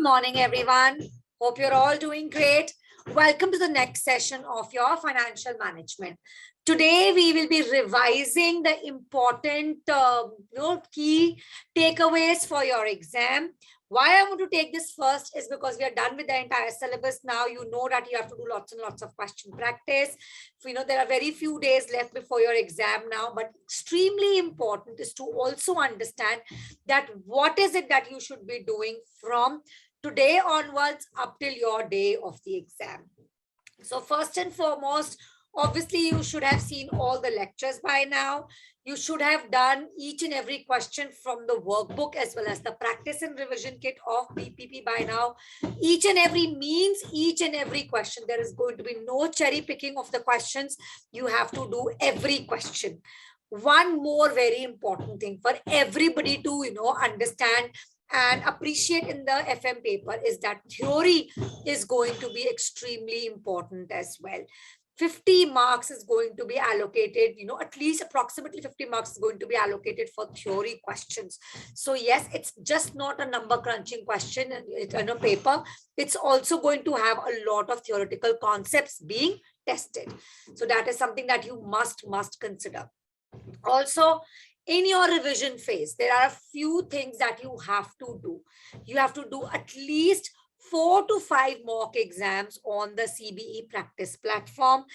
morning, everyone. Hope you're all doing great. Welcome to the next session of your financial management. Today, we will be revising the important key takeaways for your exam. Why I want to take this first is because we are done with the entire syllabus now. You know that you have to do lots and lots of question practice. You know, there are very few days left before your exam now, but extremely important is to also understand that what is it that you should be doing from today onwards up till your day of the exam. So first and foremost, obviously, you should have seen all the lectures by now. You should have done each and every question from the workbook as well as the practice and revision kit of PPP by now. Each and every means each and every question. There is going to be no cherry picking of the questions. You have to do every question. One more very important thing for everybody to, understand and appreciate in the FM paper is that theory is going to be extremely important as well. 50 marks is going to be allocated, at least approximately 50 marks is going to be allocated for theory questions. So yes, it's just not a number crunching question in a paper. It's also going to have a lot of theoretical concepts being tested. So that is something that you must consider. Also, in your revision phase, there are a few things that you have to do. You have to do at least 4 to 5 mock exams on the CBE practice platform.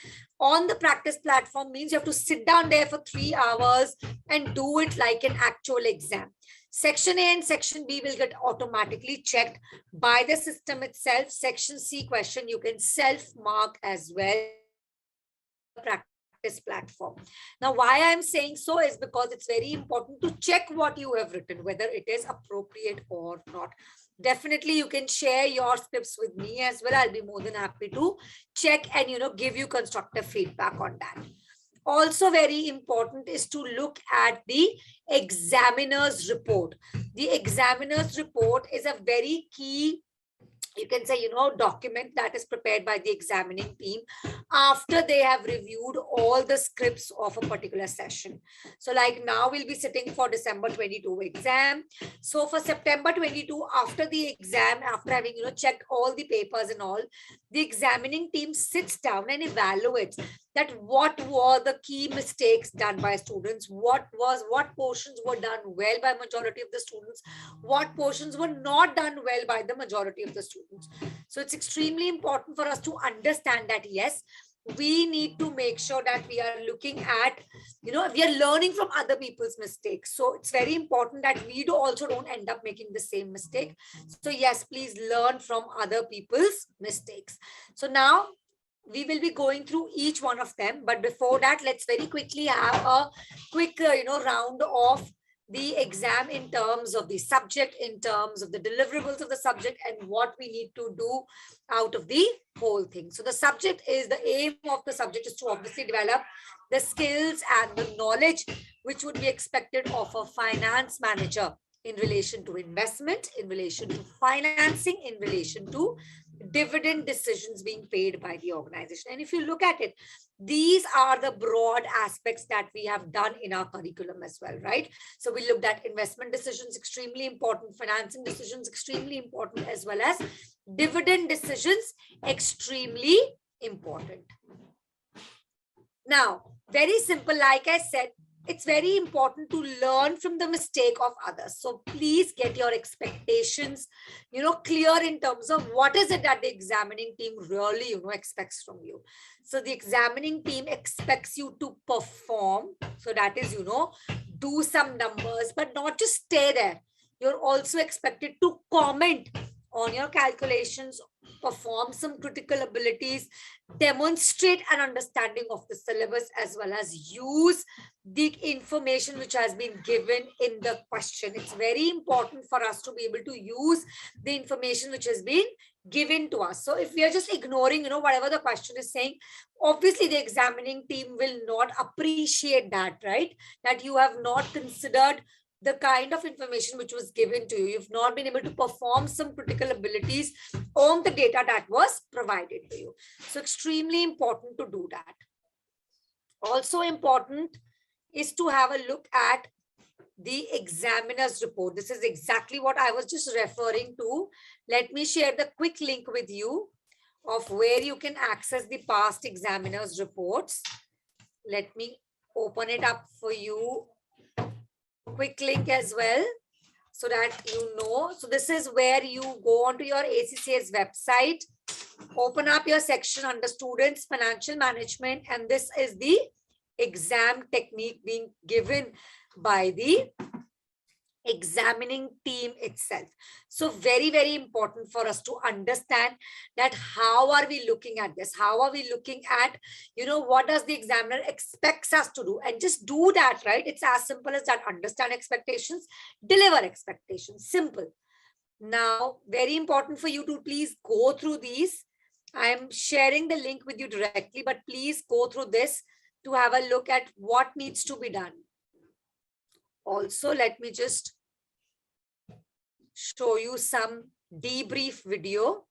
On the practice platform means you have to sit down there for 3 hours and do it like an actual exam. Section A and Section B will get automatically checked by the system itself. Section C question you can self-mark as well. Practice platform. Now, why I'm saying so is because it's very important to check what you have written, whether it is appropriate or not. Definitely, you can share your scripts with me as well. I'll be more than happy to check and, give you constructive feedback on that. Also very important is to look at the examiner's report. The examiner's report is a very key, you can say, document that is prepared by the examining team after they have reviewed all the scripts of a particular session. So like now we'll be sitting for December 22 exam. So for September 22, after the exam, after having, checked all the papers and all, the examining team sits down and evaluates that what were the key mistakes done by students, what portions were done well by majority of the students, what portions were not done well by the majority of the students. So it's extremely important for us to understand that, yes, we need to make sure that we are looking at, we are learning from other people's mistakes. So it's very important that we also don't end up making the same mistake. So yes, please learn from other people's mistakes. So now we will be going through each one of them. But before that, let's very quickly have a quick, round of the exam in terms of the subject, in terms of the deliverables of the subject, and what we need to do out of the whole thing. So the subject is, the aim of the subject is to obviously develop the skills and the knowledge which would be expected of a finance manager in relation to investment, in relation to financing, in relation to dividend decisions being paid by the organization. And if you look at it, these are the broad aspects that we have done in our curriculum as well, right? So we looked at investment decisions, extremely important, financing decisions, extremely important, as well as dividend decisions, extremely important. Now, very simple, like I said, it's very important to learn from the mistake of others. So please get your expectations, clear in terms of what is it that the examining team really, expects from you. So the examining team expects you to perform. So that is, do some numbers, but not just stay there. You're also expected to comment on your calculations, perform some critical abilities, demonstrate an understanding of the syllabus, as well as use the information which has been given in the question. It's very important for us to be able to use the information which has been given to us. So if we are just ignoring, whatever the question is saying, obviously the examining team will not appreciate that, right? That you have not considered the kind of information which was given to you. You've not been able to perform some critical abilities on the data that was provided to you. So extremely important to do that. Also important is to have a look at the examiner's report. This is exactly what I was just referring to. Let me share the quick link with you of where you can access the past examiner's reports. Let me open it up for you. Quick link as well, so that you know. So this is where you go onto your ACCA's website, open up your section under students financial management, and this is the exam technique being given by the examining team itself. So very, very important for us to understand that how are we looking at this? How are we looking at, what does the examiner expects us to do? And just do that, right? It's as simple as that. Understand expectations, deliver expectations. Simple. Now, very important for you to please go through these. I'm sharing the link with you directly, but please go through this to have a look at what needs to be done. Also, let me just show you some debrief video.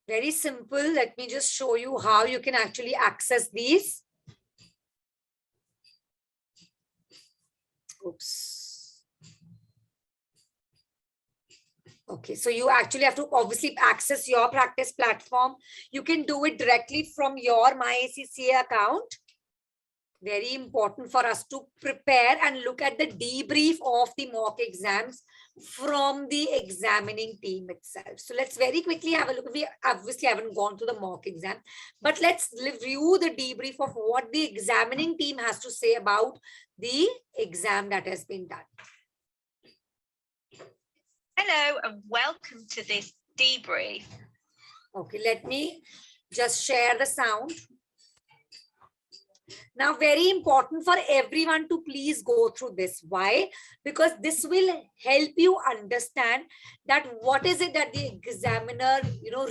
Very simple. Let me just show you how you can actually access these. Oops. Okay, so you actually have to obviously access your practice platform. You can do it directly from your MyACCA account. Very important for us to prepare and look at the debrief of the mock exams from the examining team itself. So let's very quickly have a look. We obviously haven't gone to the mock exam, but let's review the debrief of what the examining team has to say about the exam that has been done. Hello and welcome to this debrief. Okay, let me just share the sound. Now, very important for everyone to please go through this. Why? Because this will help you understand that what is it that the examiner,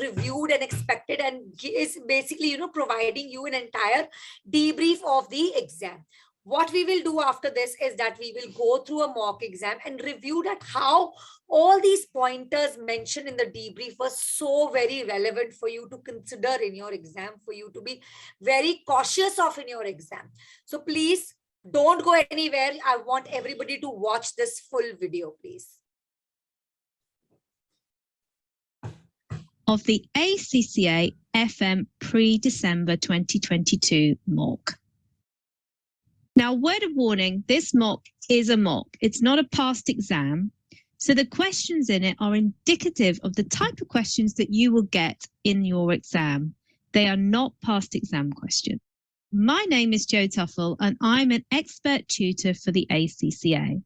reviewed and expected, and is basically, providing you an entire debrief of the exam. What we will do after this is that we will go through a mock exam and review that how all these pointers mentioned in the debrief were so very relevant for you to consider in your exam, for you to be very cautious of in your exam. So please don't go anywhere. I want everybody to watch this full video, please. Of the ACCA FM pre-December 2022 mock. Now, word of warning, this mock is a mock. It's not a past exam. So the questions in it are indicative of the type of questions that you will get in your exam. They are not past exam questions. My name is Jo Tuffle and I'm an expert tutor for the ACCA.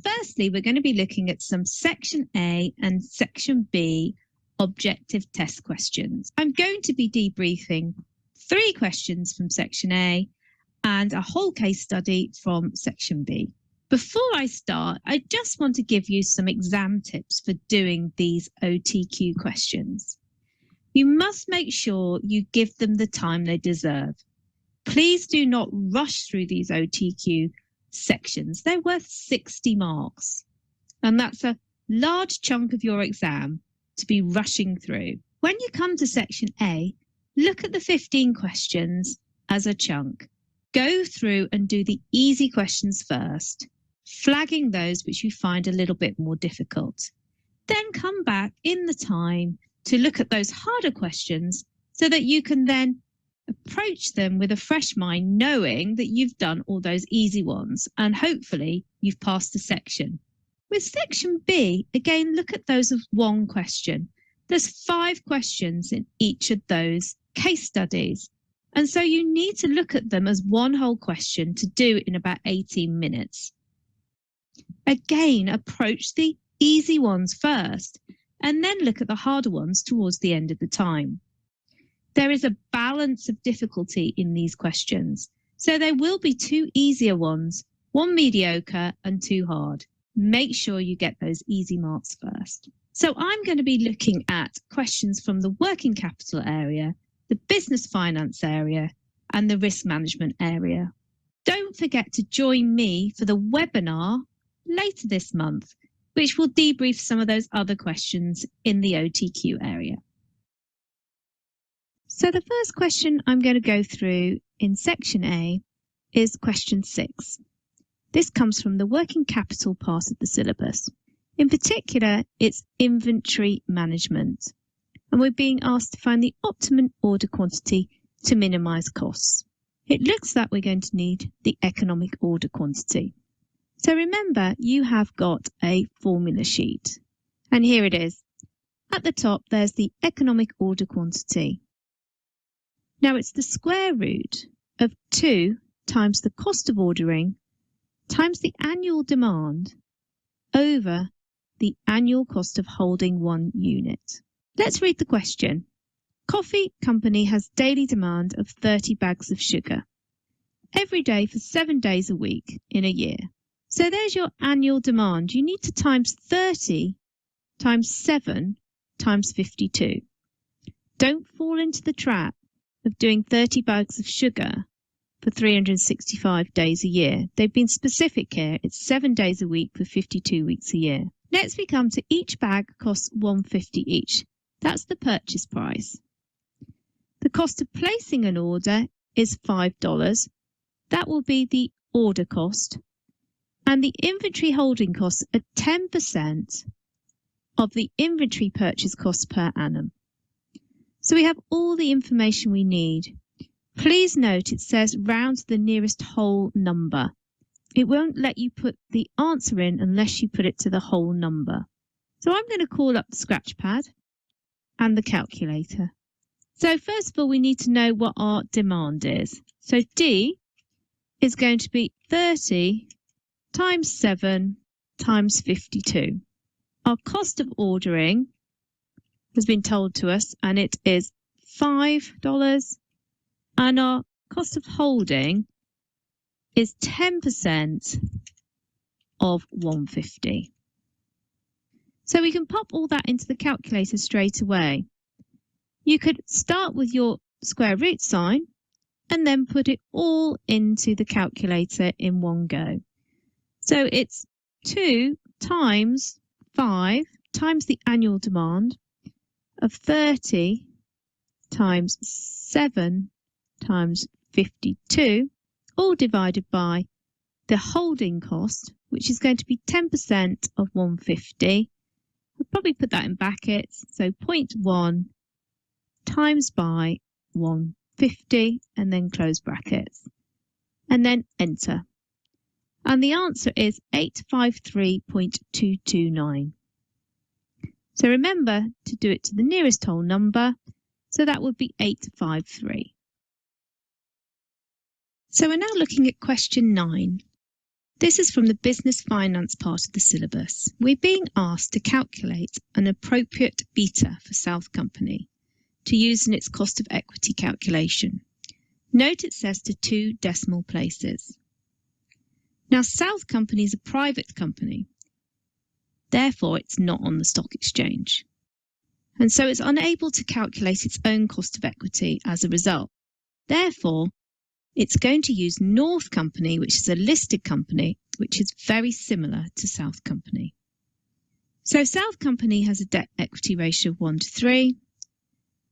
Firstly, we're going to be looking at some Section A and Section B objective test questions. I'm going to be debriefing 3 questions from Section A and a whole case study from Section B. Before I start, I just want to give you some exam tips for doing these OTQ questions. You must make sure you give them the time they deserve. Please do not rush through these OTQ sections. They're worth 60 marks, and that's a large chunk of your exam to be rushing through. When you come to Section A, look at the 15 questions as a chunk. Go through and do the easy questions first, flagging those which you find a little bit more difficult. Then come back in the time to look at those harder questions so that you can then approach them with a fresh mind, knowing that you've done all those easy ones and hopefully you've passed the section. With Section B, again, look at those of one question. There's 5 questions in each of those case studies. And so you need to look at them as one whole question to do in about 18 minutes. Again, approach the easy ones first and then look at the harder ones towards the end of the time. There is a balance of difficulty in these questions. So there will be 2 easier ones, 1 mediocre and 2 hard. Make sure you get those easy marks first. So I'm going to be looking at questions from the working capital area, the business finance area, and the risk management area. Don't forget to join me for the webinar later this month, which will debrief some of those other questions in the OTQ area. So the first question I'm going to go through in Section A is question 6. This comes from the working capital part of the syllabus. In particular, it's inventory management. And we're being asked to find the optimum order quantity to minimise costs. It looks like we're going to need the economic order quantity. So remember, you have got a formula sheet. And here it is. At the top, there's the economic order quantity. Now it's the square root of 2 times the cost of ordering times the annual demand over the annual cost of holding 1 unit. Let's read the question. Coffee company has daily demand of 30 bags of sugar every day for 7 days a week in a year. So there's your annual demand. You need to times 30 times 7 times 52. Don't fall into the trap of doing 30 bags of sugar for 365 days a year. They've been specific here. It's 7 days a week for 52 weeks a year. Next we come to each bag costs $1.50 each. That's the purchase price. The cost of placing an order is $5. That will be the order cost. And the inventory holding costs are 10% of the inventory purchase cost per annum. So we have all the information we need. Please note it says round to the nearest whole number. It won't let you put the answer in unless you put it to the whole number. So I'm going to call up the scratch pad and the calculator. So first of all, we need to know what our demand is. So D is going to be 30 times 7 times 52. Our cost of ordering has been told to us, and it is $5. And our cost of holding is 10% of $1.50. So we can pop all that into the calculator straight away. You could start with your square root sign and then put it all into the calculator in one go. So it's 2 times 5 times the annual demand of 30 times 7 times 52, all divided by the holding cost, which is going to be 10% of $1.50. I'll probably put that in brackets. So 0.1 times by $1.50 and then close brackets and then enter. And the answer is 853.229. So remember to do it to the nearest whole number. So that would be 853. So we're now looking at question 9. This is from the business finance part of the syllabus. We're being asked to calculate an appropriate beta for South Company to use in its cost of equity calculation. Note it says to 2 decimal places. Now, South Company is a private company. Therefore, it's not on the stock exchange. And so it's unable to calculate its own cost of equity as a result. Therefore, it's going to use North Company, which is a listed company, which is very similar to South Company. So South Company has a debt equity ratio of 1:3.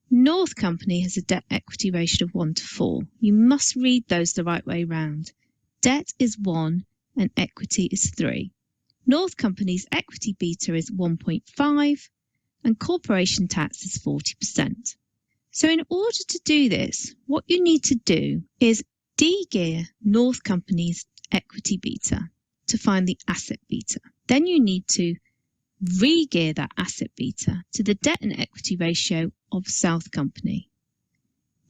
North Company has a debt equity ratio of 1:4. You must read those the right way round. Debt is 1 and equity is 3. North Company's equity beta is 1.5 and corporation tax is 40%. So in order to do this, what you need to do is de-gear North Company's equity beta to find the asset beta. Then you need to re-gear that asset beta to the debt and equity ratio of South Company.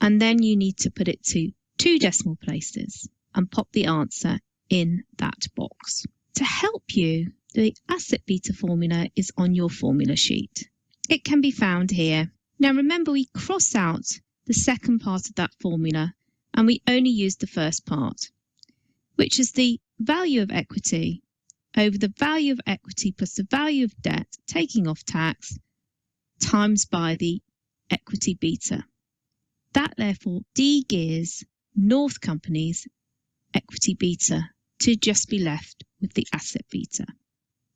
And then you need to put it to 2 decimal places and pop the answer in that box. To help you, the asset beta formula is on your formula sheet. It can be found here. Now remember, we cross out the second part of that formula and we only use the first part, which is the value of equity over the value of equity plus the value of debt, taking off tax, times by the equity beta. That therefore de-gears North Company's equity beta to just be left with the asset beta.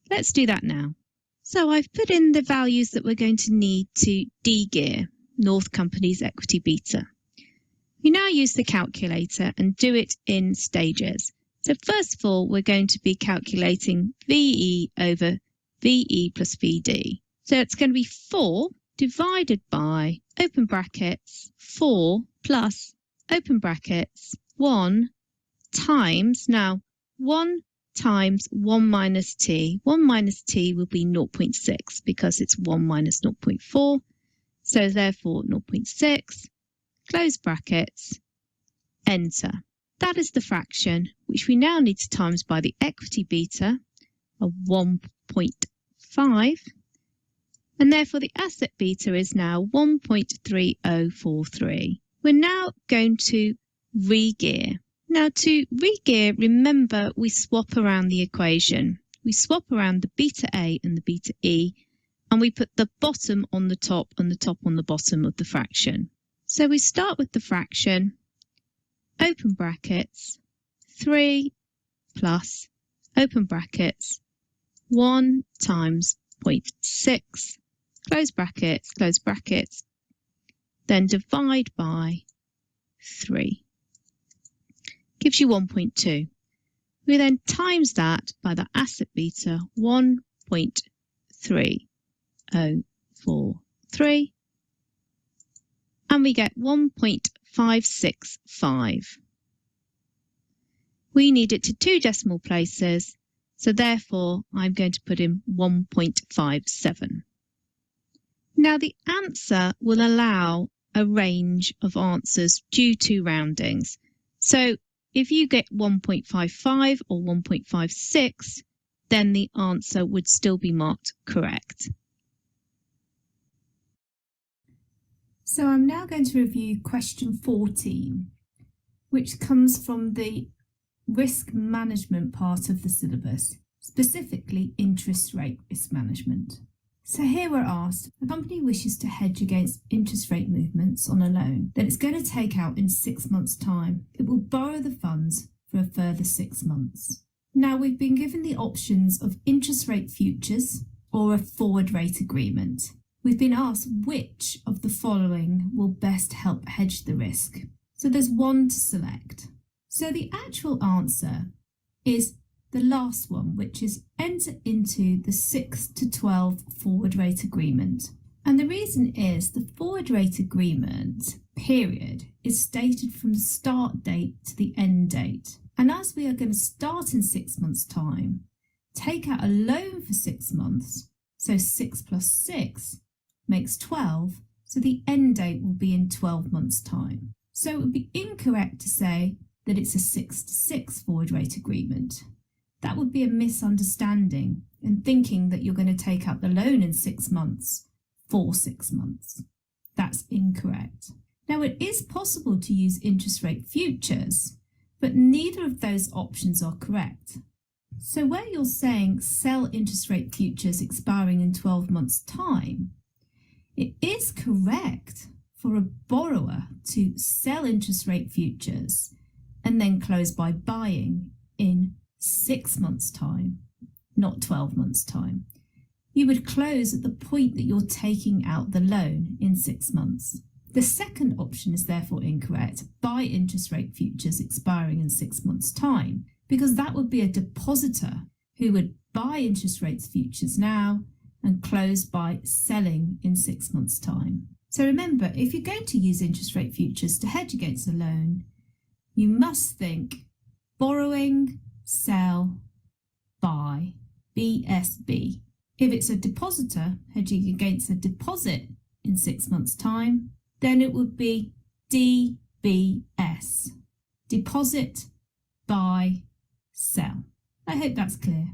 Let's do that now. So I've put in the values that we're going to need to de-gear North Company's equity beta. You now use the calculator and do it in stages. So first of all, we're going to be calculating VE over VE plus VD. So it's going to be 4 divided by, open brackets, 4 plus, open brackets, 1 times, now 1 times 1 minus t. 1 minus t will be 0.6 because it's 1 minus 0.4. So therefore 0.6, close brackets, enter. That is the fraction, which we now need to times by the equity beta of 1.5. And therefore the asset beta is now 1.3043. We're now going to re-gear. Now to re-gear, remember we swap around the equation. We swap around the beta A and the beta E, and we put the bottom on the top and the top on the bottom of the fraction. So we start with the fraction, open brackets, 3 plus, open brackets, 1 times 0.6, close brackets, then divide by 3. Gives you 1.2. We then times that by the asset beta 1.3043, and we get 1.565. We need it to 2 decimal places, so therefore I'm going to put in 1.57. Now the answer will allow a range of answers due to roundings. So if you get 1.55 or 1.56, then the answer would still be marked correct. So I'm now going to review question 14, which comes from the risk management part of the syllabus, specifically interest rate risk management. So here we're asked, a company wishes to hedge against interest rate movements on a loan that it's going to take out in 6 months' time. It will borrow the funds for a further 6 months. Now we've been given the options of interest rate futures or a forward rate agreement. We've been asked which of the following will best help hedge the risk. So there's one to select. So the actual answer is the last one, which is enter into the 6 to 12 forward rate agreement. And the reason is the forward rate agreement period is stated from the start date to the end date. And as we are going to start in 6 months' time, take out a loan for 6 months, so 6 plus 6 makes 12, so the end date will be in 12 months' time. So it would be incorrect to say that it's a 6 to 6 forward rate agreement. That would be a misunderstanding in thinking that you're going to take out the loan in 6 months for 6 months. That's incorrect. Now, it is possible to use interest rate futures, but neither of those options are correct. So where you're saying sell interest rate futures expiring in 12 months' time, it is correct for a borrower to sell interest rate futures and then close by buying in 6 months' time, not 12 months' time. You would close at the point that you're taking out the loan in 6 months. The second option is therefore incorrect, buy interest rate futures expiring in 6 months' time, because that would be a depositor who would buy interest rates futures now and close by selling in 6 months' time. So remember, if you're going to use interest rate futures to hedge against a loan, you must think borrowing, sell, buy, BSB. If it's a depositor hedging against a deposit in 6 months' time, then it would be DBS. Deposit, buy, sell. I hope that's clear.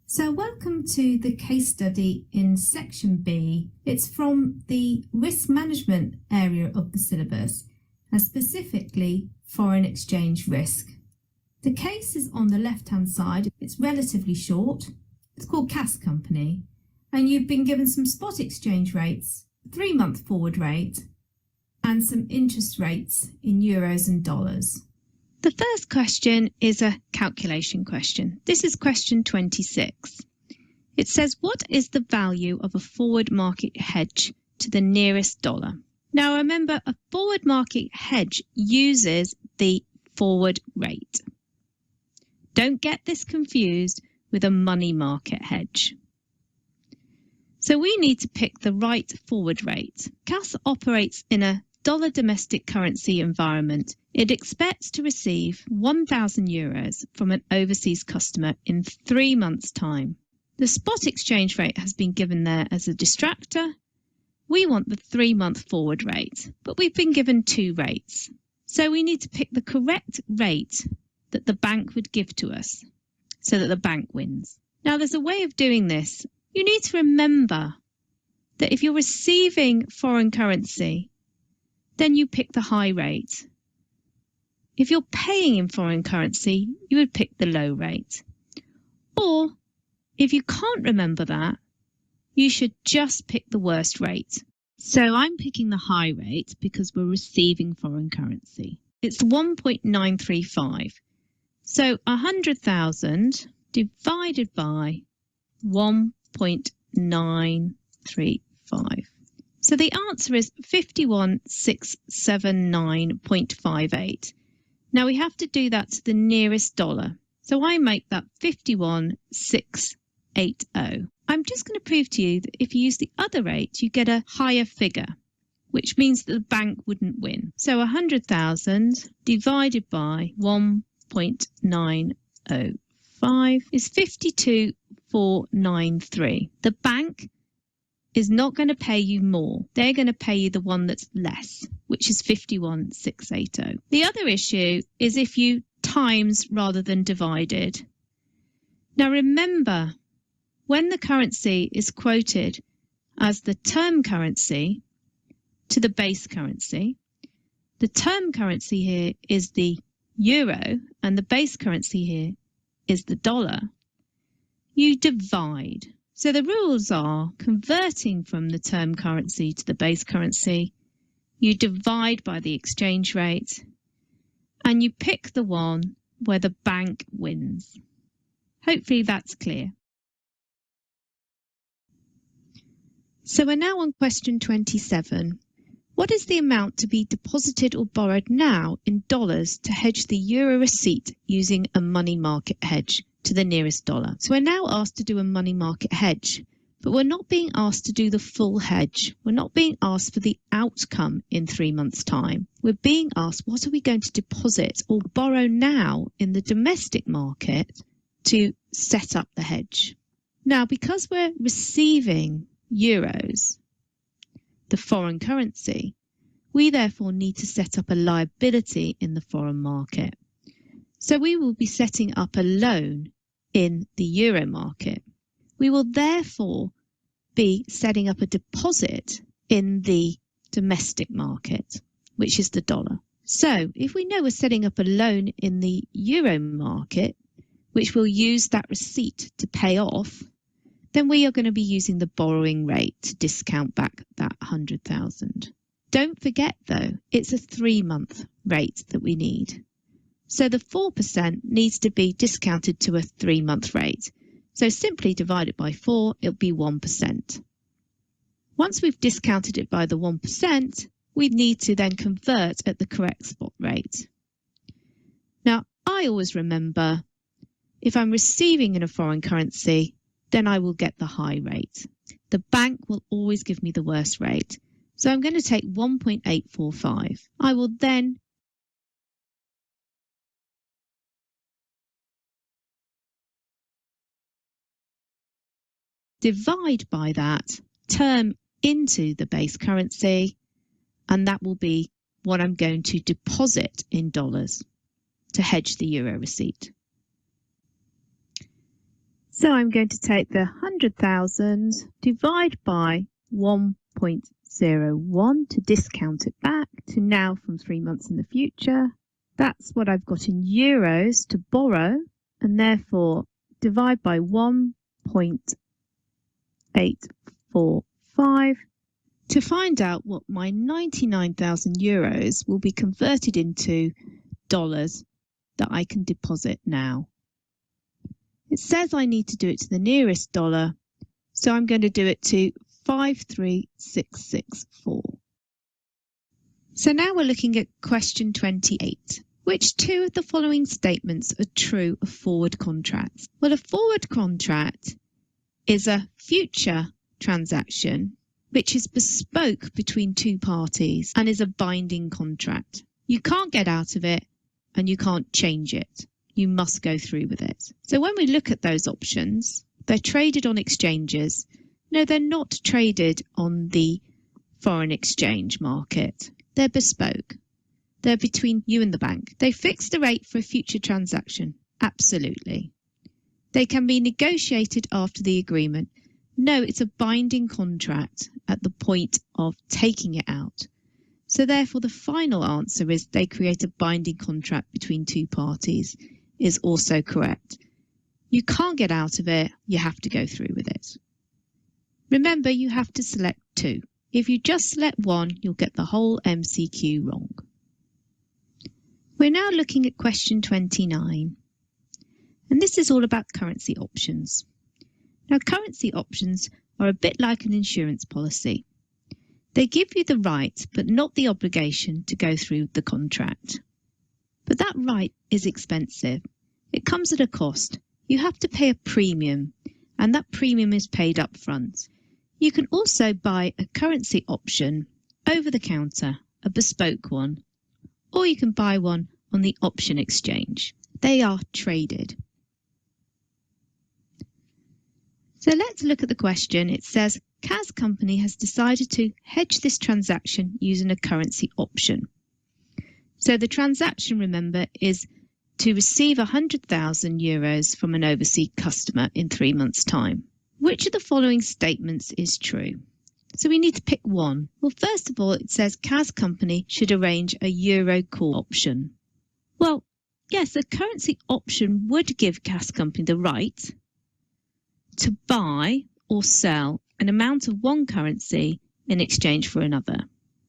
So welcome to the case study in section B. It's from the risk management area of the syllabus, and specifically foreign exchange risk. The case is on the left-hand side. It's relatively short. It's called Cass Company, and you've been given some spot exchange rates, 3-month forward rate, and some interest rates in euros and dollars. The first question is a calculation question. This is question 26. It says, what is the value of a forward market hedge to the nearest dollar? Now remember, a forward market hedge uses the forward rate. Don't get this confused with a money market hedge. So we need to pick the right forward rate. CAS operates in a dollar domestic currency environment. It expects to receive €1,000 from an overseas customer in 3 months' time. The spot exchange rate has been given there as a distractor. We want the 3-month forward rate, but we've been given 2 rates. So we need to pick the correct rate that the bank would give to us so that the bank wins. Now, there's a way of doing this. You need to remember that if you're receiving foreign currency, then you pick the high rate. If you're paying in foreign currency, you would pick the low rate. Or if you can't remember that, you should just pick the worst rate. So I'm picking the high rate because we're receiving foreign currency. It's 1.935. So 100,000 divided by 1.935. So the answer is 51,679.58. Now we have to do that to the nearest dollar. So I make that 51,680. I'm just going to prove to you that if you use the other rate, you get a higher figure, which means that the bank wouldn't win. So 100,000 divided by 1.905 is 52,493. The bank is not going to pay you more. They're going to pay you the one that's less, which is 51,680. The other issue is if you times rather than divided. Now remember, when the currency is quoted as the term currency to the base currency, the term currency here is the euro and the base currency here is the dollar, you divide. So the rules are converting from the term currency to the base currency, you divide by the exchange rate, and you pick the one where the bank wins. Hopefully that's clear. So we're now on question 27. What is the amount to be deposited or borrowed now in dollars to hedge the euro receipt using a money market hedge to the nearest dollar? So we're now asked to do a money market hedge, but we're not being asked to do the full hedge. We're not being asked for the outcome in 3 months' time. We're being asked, what are we going to deposit or borrow now in the domestic market to set up the hedge? Now, because we're receiving euros, the foreign currency, we therefore need to set up a liability in the foreign market. So we will be setting up a loan in the euro market. We will therefore be setting up a deposit in the domestic market, which is the dollar. So if we know we're setting up a loan in the euro market, which will use that receipt to pay off, then we are going to be using the borrowing rate to discount back that 100,000. Don't forget though, it's a 3-month rate that we need. So the 4% needs to be discounted to a 3-month rate. So simply divide it by 4, it'll be 1%. Once we've discounted it by the 1%, we need to then convert at the correct spot rate. Now, I always remember, if I'm receiving in a foreign currency, then I will get the high rate. The bank will always give me the worst rate. So I'm going to take 1.845. I will then divide by that term into the base currency, and that will be what I'm going to deposit in dollars to hedge the euro receipt. So I'm going to take the 100,000, divide by 1.01 to discount it back to now from 3 months in the future. That's what I've got in euros to borrow, and therefore divide by 1.845 to find out what my 99,000 euros will be converted into dollars that I can deposit now. It says I need to do it to the nearest dollar, so I'm going to do it to 53664. So now we're looking at question 28. Which two of the following statements are true of forward contracts? Well, a forward contract is a future transaction which is bespoke between two parties and is a binding contract. You can't get out of it and you can't change it. You must go through with it. So when we look at those options, they're traded on exchanges. No, they're not traded on the foreign exchange market. They're bespoke. They're between you and the bank. They fix the rate for a future transaction. Absolutely. They can be negotiated after the agreement. No, it's a binding contract at the point of taking it out. So therefore, the final answer is they create a binding contract between two parties is also correct. You can't get out of it. You have to go through with it. Remember, you have to select two. If you just select one, you'll get the whole MCQ wrong. We're now looking at question 29, and this is all about currency options. Now, currency options are a bit like an insurance policy. They give you the right, but not the obligation to go through the contract. But that right is expensive. It comes at a cost. You have to pay a premium, and that premium is paid up front. You can also buy a currency option over the counter, a bespoke one, or you can buy one on the option exchange. They are traded. So let's look at the question. It says, Kaz company has decided to hedge this transaction using a currency option. So the transaction, remember, is to receive 100,000 euros from an overseas customer in 3 months' time. Which of the following statements is true? So we need to pick one. Well, first of all, it says Kaz company should arrange a euro call option. Well, yes, a currency option would give Kaz company the right to buy or sell an amount of one currency in exchange for another.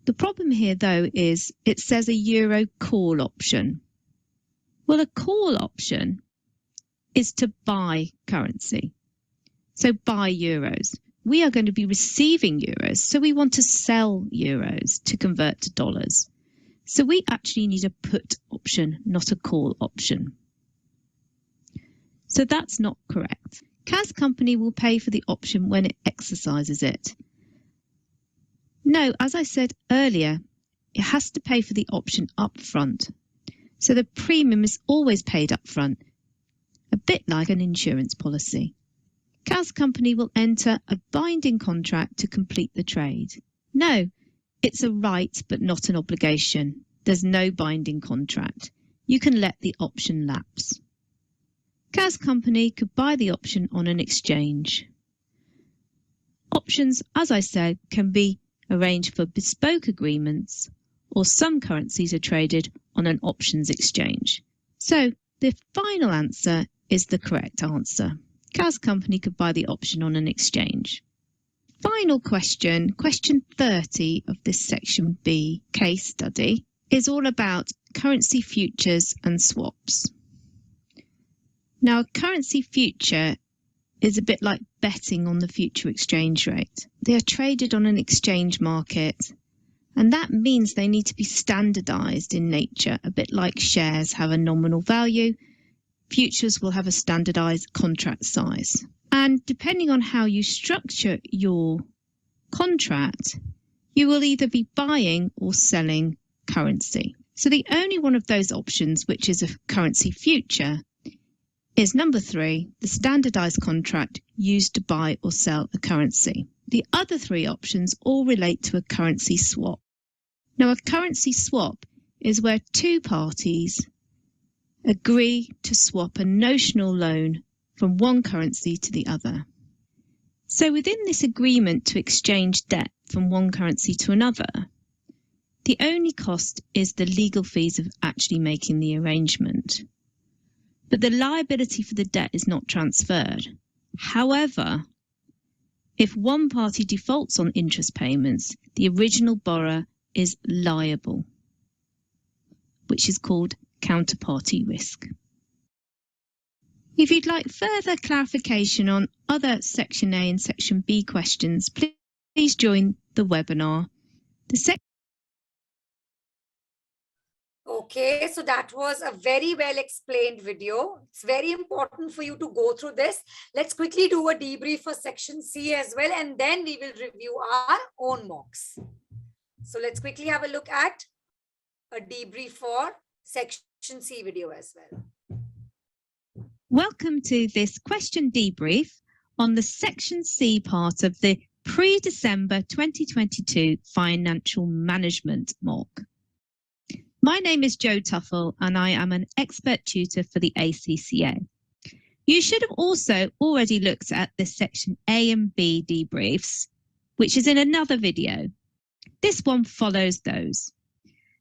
The problem here, though, is it says a euro call option. Well, a call option is to buy currency. So buy euros. We are going to be receiving euros, so we want to sell euros to convert to dollars. So we actually need a put option, not a call option. So that's not correct. Kaz company will pay for the option when it exercises it. No, as I said earlier, it has to pay for the option up front. So the premium is always paid up front, a bit like an insurance policy. Kaz company will enter a binding contract to complete the trade. No, it's a right but not an obligation. There's no binding contract. You can let the option lapse. Kaz company could buy the option on an exchange. Options, as I said, can be arranged for bespoke agreements, or some currencies are traded on an options exchange. So the final answer is the correct answer. Kaz company could buy the option on an exchange. Final question, question 30 of this section B case study, is all about currency futures and swaps. Now, a currency future is a bit like betting on the future exchange rate. They are traded on an exchange market, and that means they need to be standardized in nature, a bit like shares have a nominal value. Futures will have a standardized contract size. And depending on how you structure your contract, you will either be buying or selling currency. So the only one of those options, which is a currency future, is number 3, the standardized contract used to buy or sell a currency. The other 3 options all relate to a currency swap. Now, a currency swap is where 2 parties agree to swap a notional loan from one currency to the other. So within this agreement to exchange debt from one currency to another, the only cost is the legal fees of actually making the arrangement. But the liability for the debt is not transferred. However, if one party defaults on interest payments, the original borrower is liable, which is called counterparty risk. If you'd like further clarification on other Section A and Section B questions, please join the webinar. Okay, so that was a very well explained video. It's very important for you to go through this. Let's quickly do a debrief for section C as well, and then we will review our own mocks. So let's quickly have a look at a debrief for section C video as well. Welcome to this question debrief on the section C part of the pre-December 2022 financial management mock. My name is Jo Tuffle and I am an expert tutor for the ACCA. You should have also already looked at the section A and B debriefs, which is in another video. This one follows those.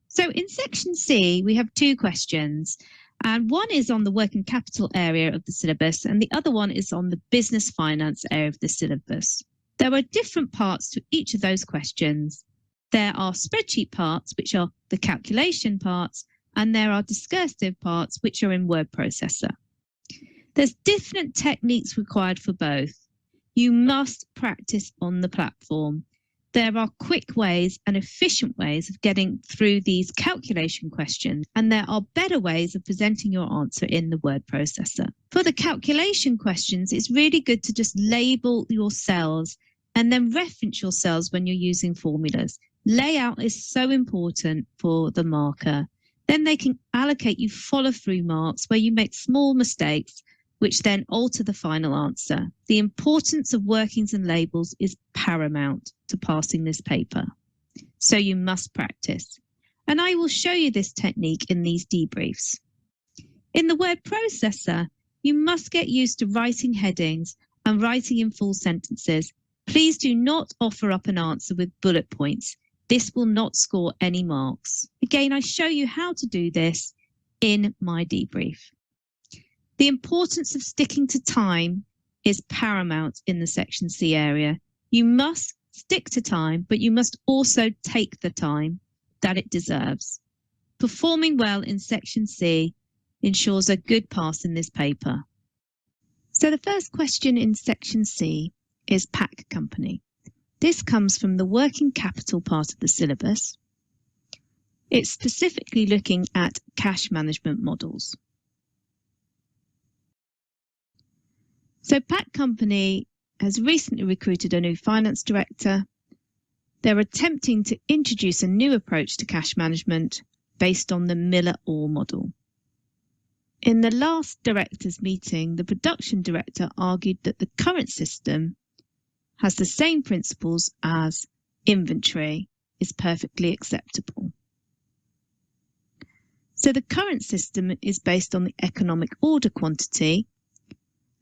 So in section C, we have two questions, and one is on the working capital area of the syllabus and the other one is on the business finance area of the syllabus. There are different parts to each of those questions. There are spreadsheet parts, which are the calculation parts, and there are discursive parts, which are in word processor. There's different techniques required for both. You must practice on the platform. There are quick ways and efficient ways of getting through these calculation questions, and there are better ways of presenting your answer in the word processor. For the calculation questions, it's really good to just label your cells and then reference your cells when you're using formulas. Layout is so important for the marker. Then they can allocate you follow-through marks where you make small mistakes, which then alter the final answer. The importance of workings and labels is paramount to passing this paper. So you must practice. And I will show you this technique in these debriefs. In the word processor, you must get used to writing headings and writing in full sentences. Please do not offer up an answer with bullet points. This will not score any marks. Again, I show you how to do this in my debrief. The importance of sticking to time is paramount in the section C area. You must stick to time, but you must also take the time that it deserves. Performing well in section C ensures a good pass in this paper. So the first question in section C is pack company. This comes from the working capital part of the syllabus. It's specifically looking at cash management models. So Pack Company has recently recruited a new finance director. They're attempting to introduce a new approach to cash management based on the Miller-Orr model. In the last directors' meeting, the production director argued that the current system has the same principles as inventory is perfectly acceptable. So the current system is based on the economic order quantity,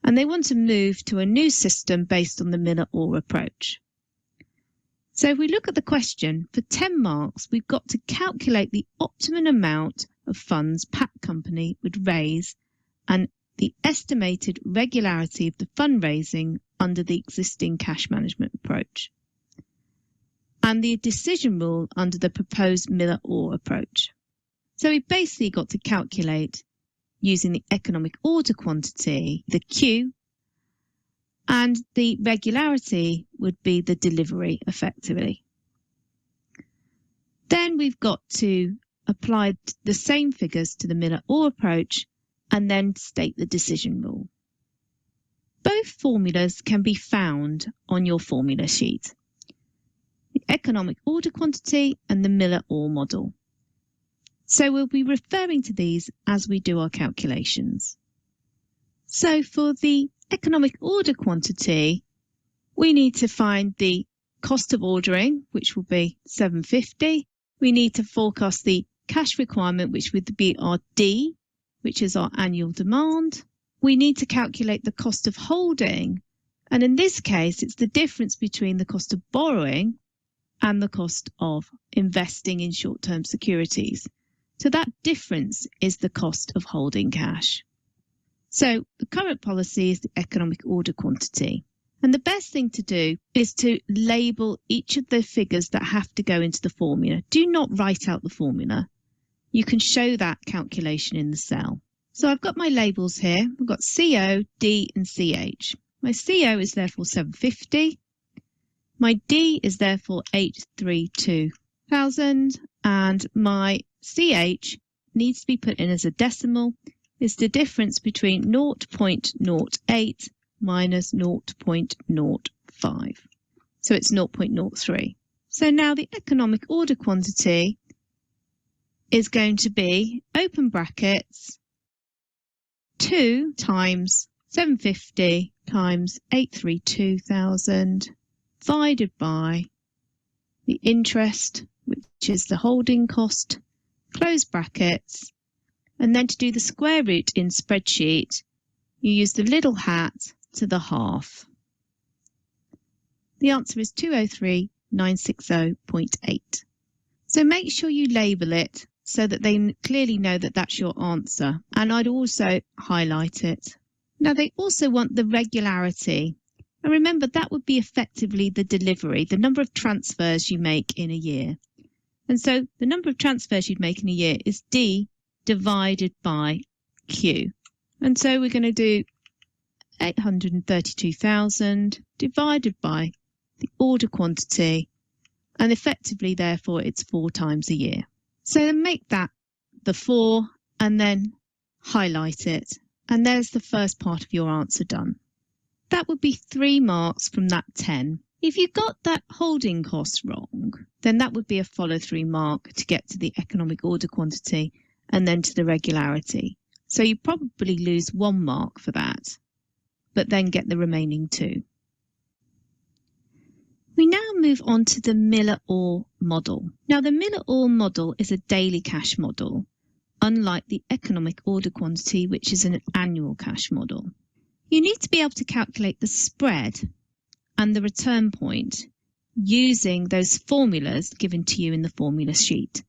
and they want to move to a new system based on the Miller-Orr approach. So if we look at the question, for 10 marks, we've got to calculate the optimum amount of funds Pack Company would raise and the estimated regularity of the fundraising under the existing cash management approach, and the decision rule under the proposed Miller-Orr approach. So we've basically got to calculate using the economic order quantity, the Q, and the regularity would be the delivery effectively. Then we've got to apply the same figures to the Miller-Orr approach and then state the decision rule. Both formulas can be found on your formula sheet. The economic order quantity and the Miller-Orr model. So we'll be referring to these as we do our calculations. So for the economic order quantity, we need to find the cost of ordering, which will be $750. We need to forecast the cash requirement, which would be our D, which is our annual demand. We need to calculate the cost of holding. And in this case, it's the difference between the cost of borrowing and the cost of investing in short-term securities. So that difference is the cost of holding cash. So the current policy is the economic order quantity. And the best thing to do is to label each of the figures that have to go into the formula. Do not write out the formula. You can show that calculation in the cell. So I've got my labels here. I've got CO, D and CH. My CO is therefore 750. My D is therefore 832,000 and my CH needs to be put in as a decimal is the difference between 0.08 minus 0.05. So it's 0.03. So now the economic order quantity is going to be, open brackets, 2 times 750 times 832,000 divided by the interest, which is the holding cost, close brackets, and then to do the square root in spreadsheet, you use the little hat to the half. The answer is 203,960.8. So make sure you label it so that they clearly know that that's your answer. And I'd also highlight it. Now they also want the regularity. And remember, that would be effectively the delivery, the number of transfers you make in a year. And so the number of transfers you'd make in a year is D divided by Q. And so we're going to do 832,000 divided by the order quantity, and effectively, therefore, it's 4 times a year. So make that the 4 and then highlight it. And there's the first part of your answer done. That would be 3 marks from that 10. If you got that holding cost wrong, then that would be a follow-through mark to get to the economic order quantity and then to the regularity. So you probably lose 1 mark for that, but then get the remaining 2. We now move on to the Miller-Orr model. Now the Miller-Orr model is a daily cash model, unlike the economic order quantity, which is an annual cash model. You need to be able to calculate the spread and the return point using those formulas given to you in the formula sheet.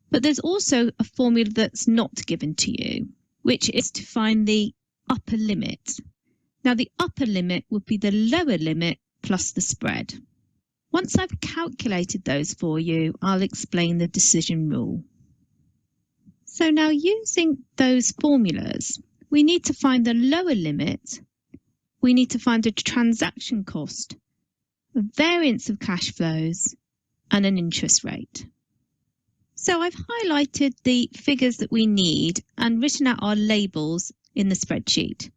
But there's also a formula that's not given to you, which is to find the upper limit. Now the upper limit would be the lower limit plus the spread. Once I've calculated those for you, I'll explain the decision rule. So now using those formulas, we need to find the lower limit. We need to find a transaction cost, a variance of cash flows, and an interest rate. So I've highlighted the figures that we need and written out our labels in the spreadsheet.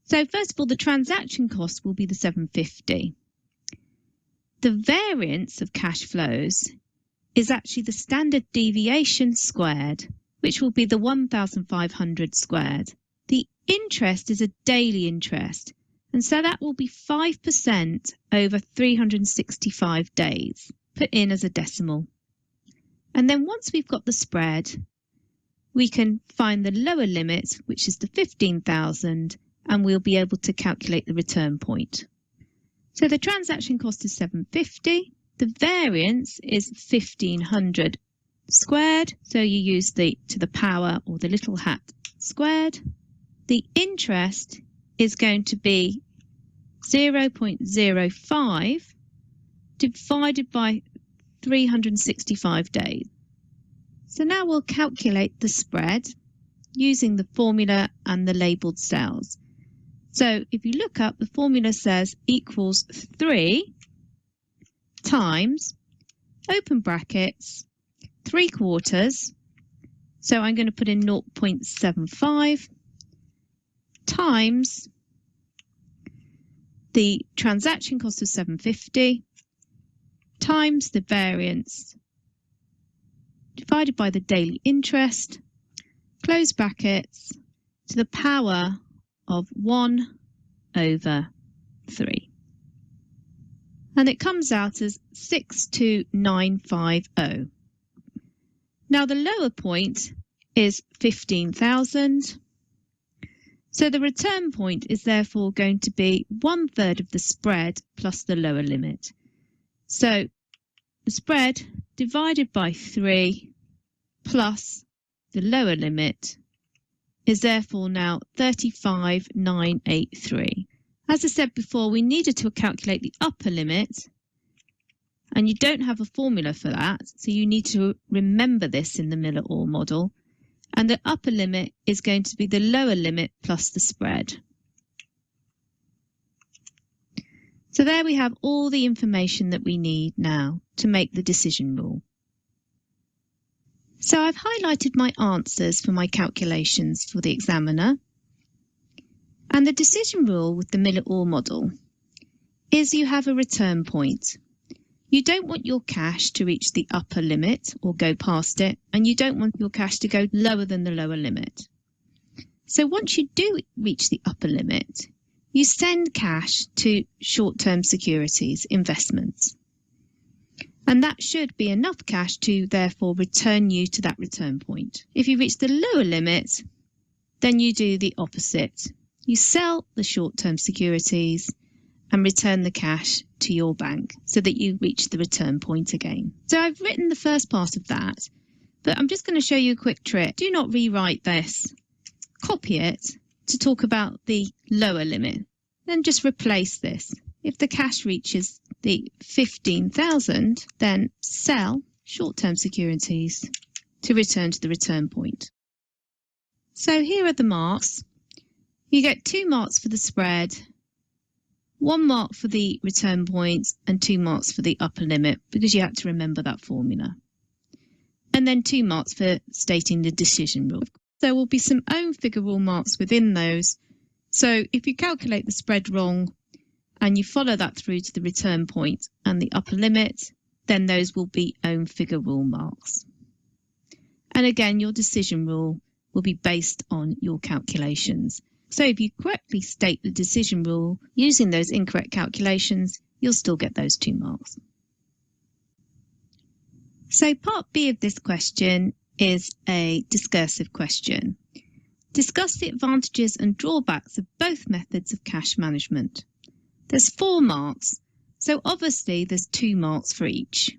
So first of all, the transaction cost will be the 750. The variance of cash flows is actually the standard deviation squared, which will be the 1,500 squared. The interest is a daily interest, and so that will be 5% over 365 days, put in as a decimal. And then once we've got the spread, we can find the lower limit, which is the 15,000, and we'll be able to calculate the return point. So the transaction cost is 750. The variance is 1,500 squared. So you use the to the power or the little hat squared. The interest is going to be 0.05 divided by 365 days. So now we'll calculate the spread using the formula and the labelled cells. So if you look up, the formula says equals 3 times, open brackets, 3/4. So I'm going to put in 0.75 times the transaction cost of 750 times the variance divided by the daily interest, close brackets, to the power of 1/3. And it comes out as 62950. Now the lower point is 15,000. So the return point is therefore going to be 1/3 of the spread plus the lower limit. So the spread divided by 3 plus the lower limit is therefore now 35,983. As I said before, we needed to calculate the upper limit, and you don't have a formula for that, so you need to remember this in the Miller-Orr model. And the upper limit is going to be the lower limit plus the spread. So there we have all the information that we need now to make the decision rule. So I've highlighted my answers for my calculations for the examiner. And the decision rule with the Miller-Orr model is you have a return point. You don't want your cash to reach the upper limit or go past it, and you don't want your cash to go lower than the lower limit. So once you do reach the upper limit, you send cash to short-term securities, investments. And that should be enough cash to therefore return you to that return point. If you reach the lower limit, then you do the opposite. You sell the short-term securities and return the cash to your bank so that you reach the return point again. So I've written the first part of that, but I'm just going to show you a quick trick. Do not rewrite this. Copy it to talk about the lower limit. Then just replace this. If the cash reaches the 15,000, then sell short-term securities to return to the return point. So here are the marks. You get 2 marks for the spread, 1 mark for the return point, and 2 marks for the upper limit because you had to remember that formula. And then 2 marks for stating the decision rule. There will be some own figure rule marks within those. So if you calculate the spread wrong and you follow that through to the return point and the upper limit, then those will be own figure rule marks. And again, your decision rule will be based on your calculations. So if you correctly state the decision rule using those incorrect calculations, you'll still get those 2 marks. So part B of this question is a discursive question. Discuss the advantages and drawbacks of both methods of cash management. There's 4 marks, so obviously there's 2 marks for each,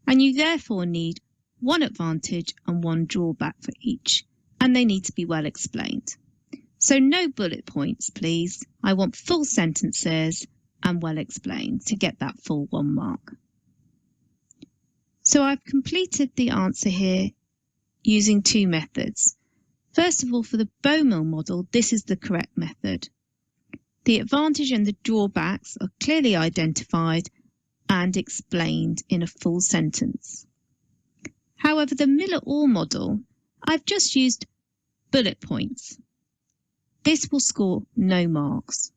and you therefore need 1 advantage and 1 drawback for each, and they need to be well explained. So no bullet points, please. I want full sentences and well explained to get that full 1 mark. So I've completed the answer here using 2 methods. First of all, for the Bowmill model, this is the correct method. The advantage and the drawbacks are clearly identified and explained in a full sentence. However, the Miller-Orr model, I've just used bullet points. This will score no marks.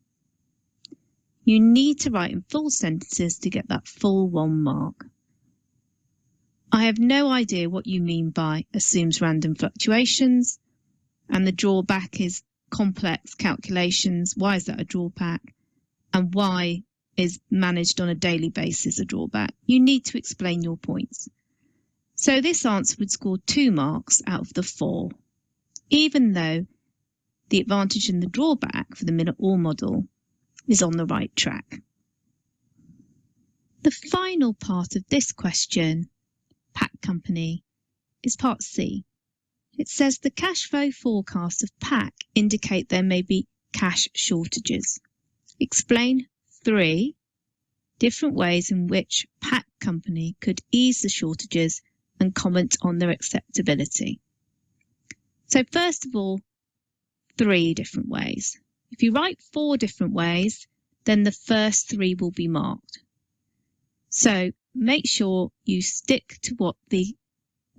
You need to write in full sentences to get that full 1 mark. I have no idea what you mean by assumes random fluctuations, and the drawback is complex calculations. Why is that a drawback? And why is managed on a daily basis a drawback? You need to explain your points. So this answer would score 2 marks out of the 4, even though the advantage and the drawback for the Miller-Orr model is on the right track. The final part of this question, pack company, is part C. It says the cash flow forecasts of pack indicate there may be cash shortages. Explain 3 different ways in which pack company could ease the shortages and comment on their acceptability. So first of all, 3 different ways. If you write 4 different ways, then the first 3 will be marked. So make sure you stick to what the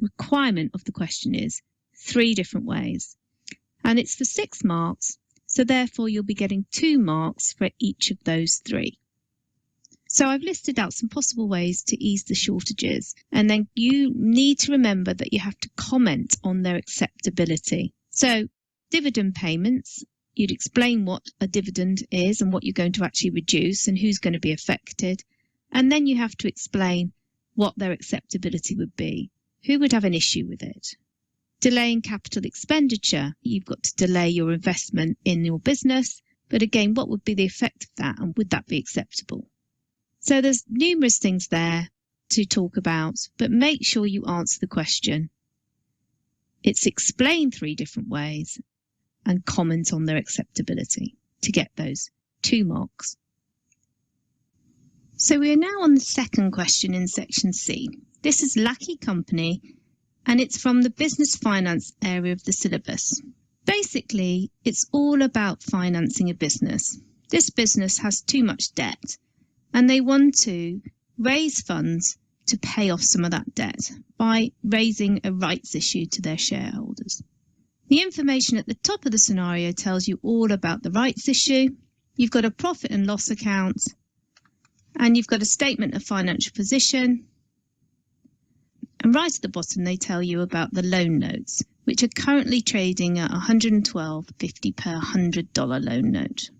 requirement of the question is, 3 different ways. And it's for 6 marks, so therefore you'll be getting 2 marks for each of those 3. So I've listed out some possible ways to ease the shortages, and then you need to remember that you have to comment on their acceptability. So dividend payments, you'd explain what a dividend is and what you're going to actually reduce and who's going to be affected. And then you have to explain what their acceptability would be. Who would have an issue with it? Delaying capital expenditure, you've got to delay your investment in your business. But again, what would be the effect of that, and would that be acceptable? So there's numerous things there to talk about, but make sure you answer the question. It's explained 3 different ways and comment on their acceptability to get those 2 marks. So we are now on the second question in section C. This is Lackey Company, and it's from the business finance area of the syllabus. Basically, it's all about financing a business. This business has too much debt, and they want to raise funds to pay off some of that debt by raising a rights issue to their shareholders. The information at the top of the scenario tells you all about the rights issue. You've got a profit and loss account, and you've got a statement of financial position. And right at the bottom, they tell you about the loan notes, which are currently trading at $112.50 per $100 loan note.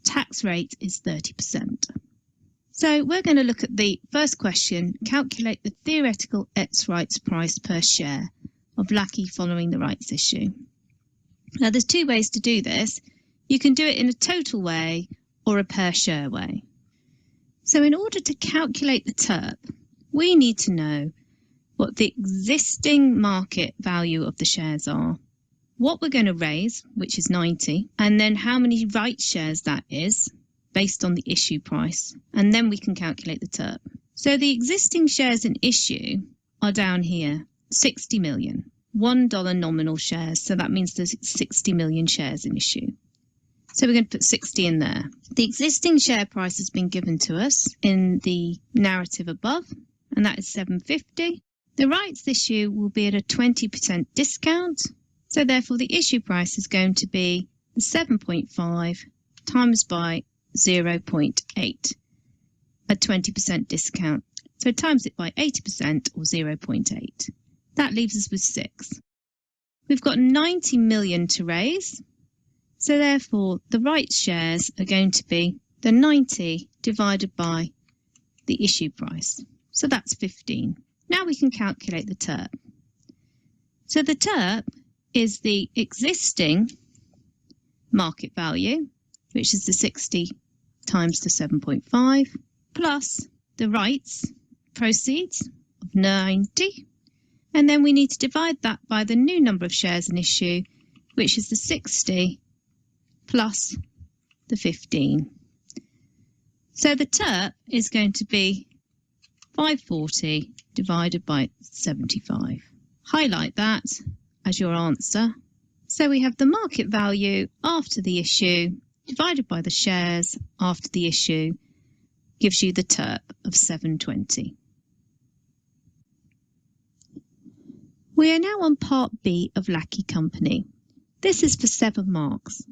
Tax rate is 30%. So we're going to look at the first question, calculate the theoretical ex-rights price per share of Lackey following the rights issue. Now there's two ways to do this. You can do it in a total way or a per share way. So in order to calculate the TERP, we need to know what the existing market value of the shares are, what we're going to raise, which is 90, and then how many rights shares that is based on the issue price, and then we can calculate the TERP. So the existing shares in issue are down here, 60 million, $1 nominal shares, so that means there's 60 million shares in issue. So we're going to put 60 in there. The existing share price has been given to us in the narrative above, and that is 750. The rights issue will be at a 20% discount, so therefore the issue price is going to be 7.5 times by 0.8, a 20% discount. So times it by 80% or 0.8. That leaves us with 6. We've got 90 million to raise, so therefore the rights shares are going to be the 90 divided by the issue price. So that's 15. Now we can calculate the TERP. So the TERP is the existing market value, which is the 60 times the 7.5, plus the rights proceeds of 90. And then we need to divide that by the new number of shares in issue, which is the 60 plus the 15. So the TERP is going to be 540 divided by 75. Highlight that as your answer. So we have the market value after the issue divided by the shares after the issue gives you the TERP of 720. We are now on part B of Lackey Company. This is for 7 marks.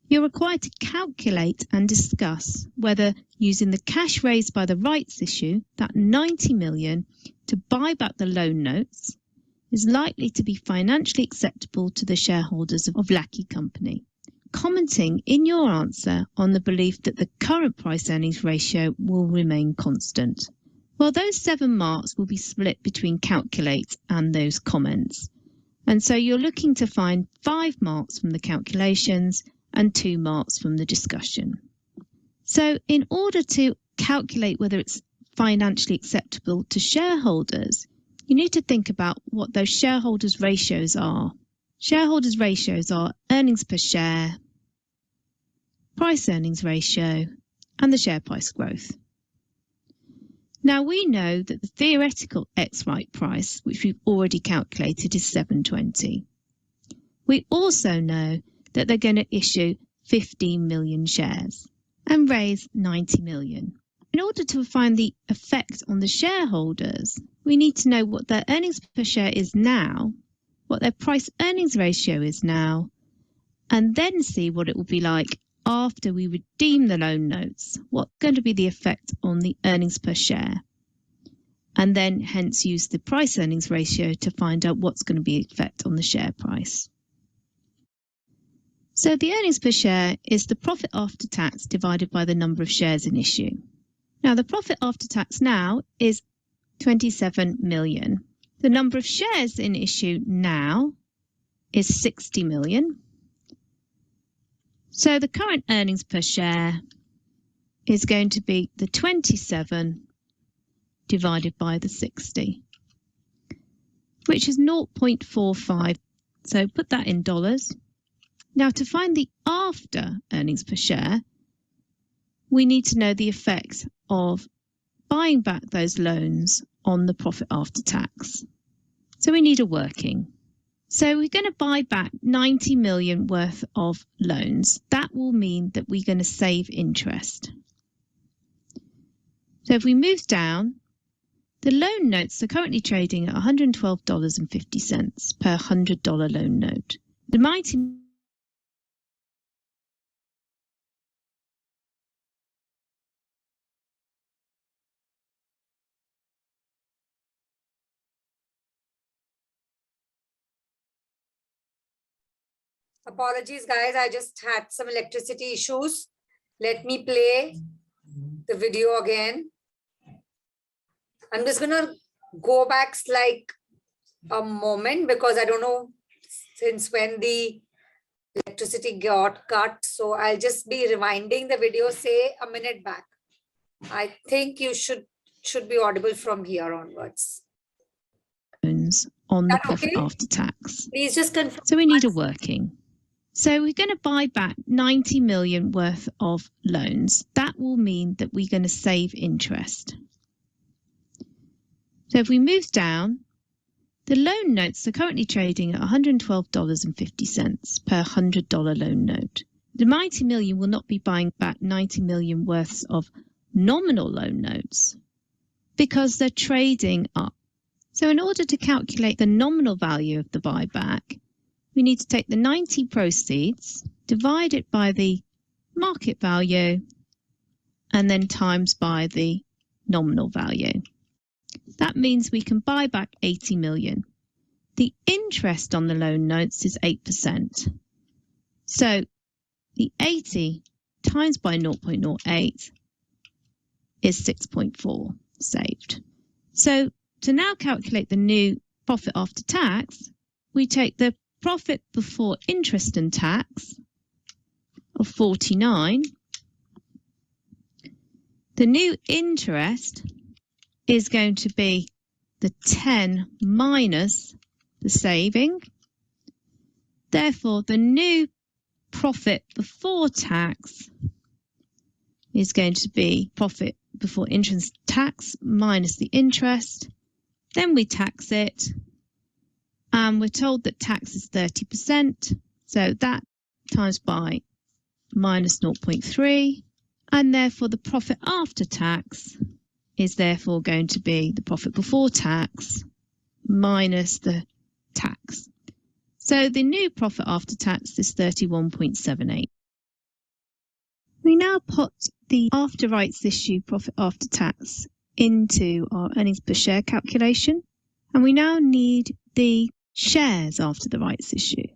You're required to calculate and discuss whether using the cash raised by the rights issue, that 90 million, to buy back the loan notes is likely to be financially acceptable to the shareholders of Lackey Company, commenting in your answer on the belief that the current price earnings ratio will remain constant. Well, those 7 marks will be split between calculate and those comments. And so you're looking to find 5 marks from the calculations and 2 marks from the discussion. So in order to calculate whether it's financially acceptable to shareholders, you need to think about what those shareholders' ratios are. Shareholders' ratios are earnings per share, price earnings ratio, and the share price growth. Now we know that the theoretical ex-right price, which we've already calculated, is 720. We also know that they're going to issue 15 million shares and raise 90 million. In order to find the effect on the shareholders, we need to know what their earnings per share is now, what their price earnings ratio is now, and then see what it will be like after we redeem the loan notes. What's going to be the effect on the earnings per share? And then hence use the price earnings ratio to find out what's going to be the effect on the share price. So the earnings per share is the profit after tax divided by the number of shares in issue. Now the profit after tax now is 27 million. The number of shares in issue now is 60 million. So the current earnings per share is going to be the 27 divided by the 60, which is 0.45. So put that in dollars. Now to find the after earnings per share, we need to know the effect of buying back those loans on the profit after tax. So we need a working. So we're going to buy back 90 million worth of loans. That will mean that we're going to save interest. So if we move down, The loan notes are currently trading at $112.50 per $100 loan note. The mighty Apologies, guys. I just had some electricity issues. Let me play the video again. I'm just going to go back like a moment because I don't know since when the electricity got cut. So I'll just be rewinding the video, say a minute back. I think you should be audible from here onwards. On the That profit okay? after tax. Please just confirm. So we need a working. So we're going to buy back 90 million worth of loans. That will mean that we're going to save interest. So if we move down, the loan notes are currently trading at $112.50 per $100 loan note. The 90 million will not be buying back 90 million worth of nominal loan notes because they're trading up. So in order to calculate the nominal value of the buyback, we need to take the 90 proceeds, divide it by the market value, and then times by the nominal value. That means we can buy back 80 million. The interest on the loan notes is 8%. So the 80 times by 0.08 is 6.4 saved. So to now calculate the new profit after tax, we take the profit before interest and tax of 49. The new interest is going to be the 10 minus the saving. Therefore, the new profit before tax is going to be profit before interest tax minus the interest. Then we tax it. And we're told that tax is 30%. So that times by minus 0.3. And therefore, the profit after tax is therefore going to be the profit before tax minus the tax. So the new profit after tax is 31.78. We now put the after rights issue profit after tax into our earnings per share calculation. And we now need the shares after the rights issue.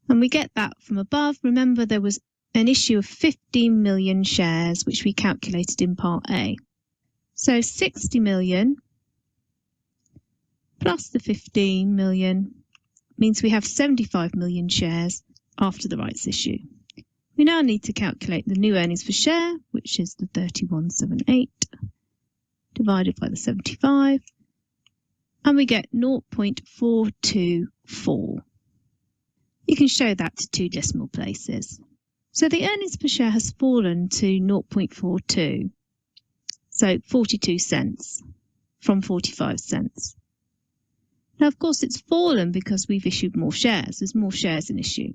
And we get that from above. Remember, there was an issue of 15 million shares, which we calculated in Part A. So 60 million plus the 15 million means we have 75 million shares after the rights issue. We now need to calculate the new earnings per share, which is the 31.78 divided by the 75. And we get 0.424. You can show that to two decimal places. So the earnings per share has fallen to 0.42, so 42 cents from 45 cents. Now, of course, it's fallen because we've issued more shares. There's more shares in issue.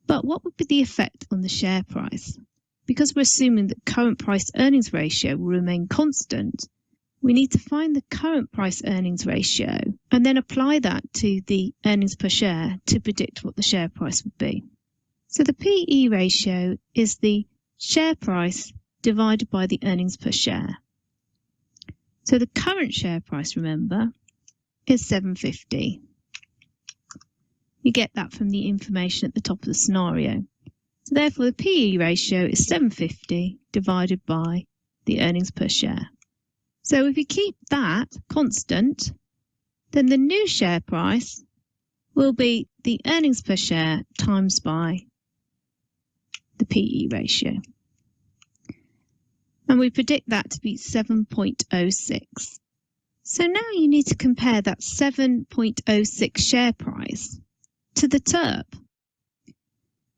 But what would be the effect on the share price? Because we're assuming that current price earnings ratio will remain constant, we need to find the current price earnings ratio and then apply that to the earnings per share to predict what the share price would be. So the PE ratio is the share price divided by the earnings per share. So the current share price, remember, is $7.50. You get that from the information at the top of the scenario. So therefore the PE ratio is 750 divided by the earnings per share. So if you keep that constant, then the new share price will be the earnings per share times by the PE ratio. And we predict that to be 7.06. So now you need to compare that 7.06 share price to the TERP,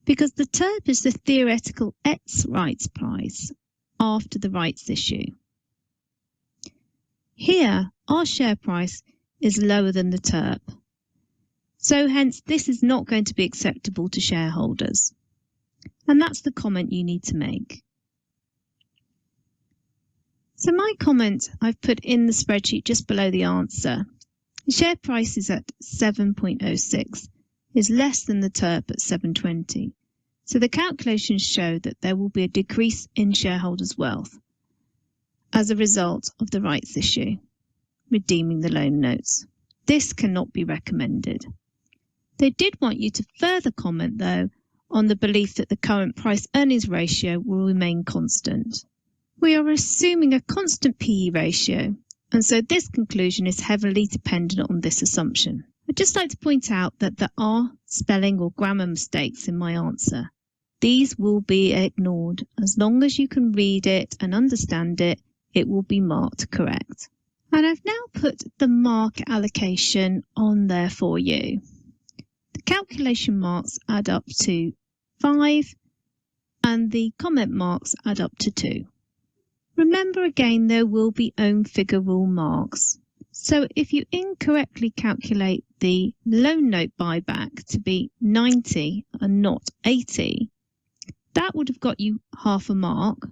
because the TERP is the theoretical ex-rights price after the rights issue. Here, our share price is lower than the TERP. So hence, this is not going to be acceptable to shareholders. And that's the comment you need to make. So my comment I've put in the spreadsheet just below the answer. The share price is at 7.06, is less than the TERP at 720. So the calculations show that there will be a decrease in shareholders' wealth as a result of the rights issue, redeeming the loan notes. This cannot be recommended. They did want you to further comment, though, on the belief that the current price-earnings ratio will remain constant. We are assuming a constant PE ratio, and so this conclusion is heavily dependent on this assumption. I'd just like to point out that there are spelling or grammar mistakes in my answer. These will be ignored. As long as you can read it and understand it, it will be marked correct. And I've now put the mark allocation on there for you. The calculation marks add up to 5 and the comment marks add up to 2. Remember again, there will be own figure rule marks. So if you incorrectly calculate the loan note buyback to be 90 and not 80, that would have got you half a mark.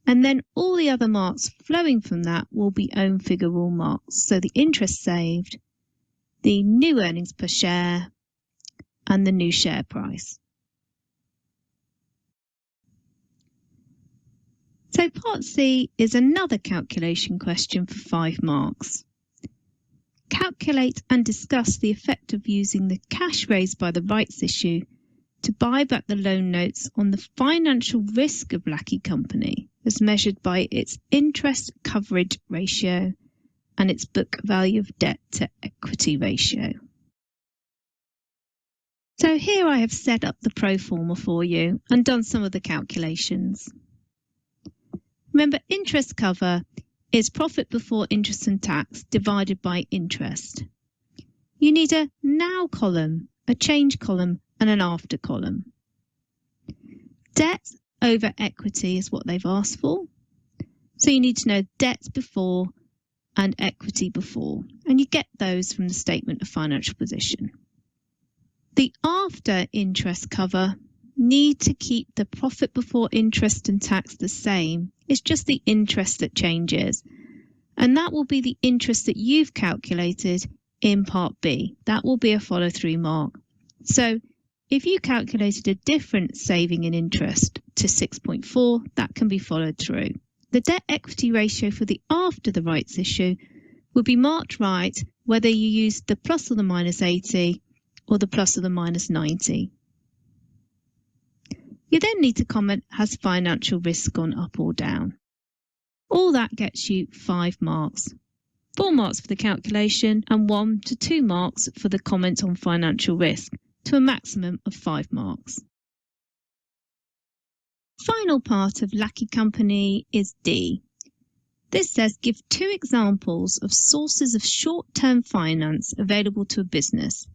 And then all the other marks flowing from that will be own figure rule marks. So the interest saved, the new earnings per share, and the new share price. So part C is another calculation question for 5 marks. Calculate and discuss the effect of using the cash raised by the rights issue to buy back the loan notes on the financial risk of Lackey Company as measured by its interest coverage ratio and its book value of debt to equity ratio. So here I have set up the pro forma for you and done some of the calculations. Remember, interest cover is profit before interest and tax divided by interest. You need a now column, a change column, and an after column. Debt over equity is what they've asked for. So you need to know debt before and equity before, and you get those from the statement of financial position. The after interest cover need to keep the profit before interest and tax the same. It's just the interest that changes. And that will be the interest that you've calculated in part B. That will be a follow through mark. So if you calculated a different saving in interest to 6.4, that can be followed through. The debt equity ratio for the after the rights issue will be marked right whether you use the plus or the minus 80 or the plus or the minus 90. You then need to comment, has financial risk gone up or down? All that gets you 5 marks. 4 marks for the calculation and 1 to 2 marks for the comment on financial risk, to a maximum of 5 marks. Final part of Lackey Company is D. This says give 2 examples of sources of short-term finance available to a business,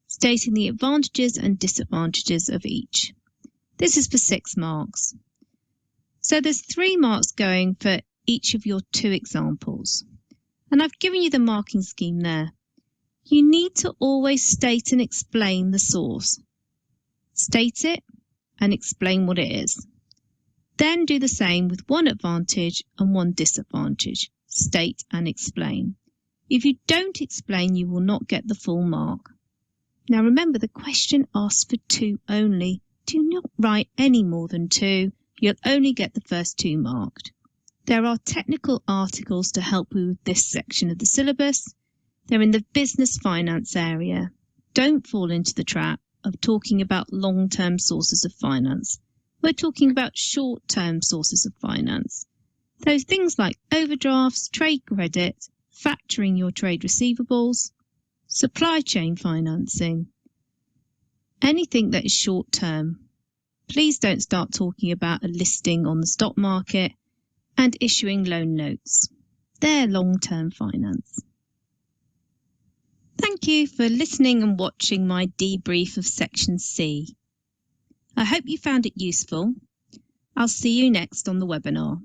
stating the advantages and disadvantages of each. This is for 6 marks. So there's 3 marks going for each of your 2 examples. And I've given you the marking scheme there. You need to always state and explain the source. State it and explain what it is. Then do the same with 1 advantage and 1 disadvantage. State and explain. If you don't explain, you will not get the full mark. Now remember, the question asks for 2 only. Do not write any more than 2. You'll only get the first 2 marked. There are technical articles to help you with this section of the syllabus. They're in the business finance area. Don't fall into the trap of talking about long-term sources of finance. We're talking about short-term sources of finance. Those things like overdrafts, trade credit, factoring your trade receivables, supply chain financing, anything that is short-term. Please don't start talking about a listing on the stock market and issuing loan notes. They're long-term finance. Thank you for listening and watching my debrief of Section C. I hope you found it useful. I'll see you next on the webinar.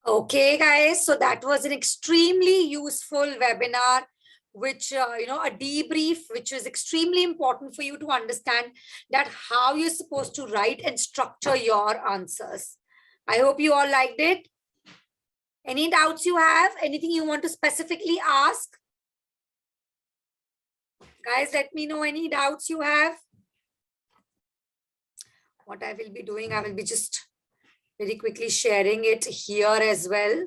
Okay, guys, so that was an extremely useful webinar which, a debrief, which is extremely important for you to understand that how you're supposed to write and structure your answers. I hope you all liked it. Any doubts you have? Anything you want to specifically ask? Guys, let me know any doubts you have. What I will be doing, I will be just very quickly sharing it here as well.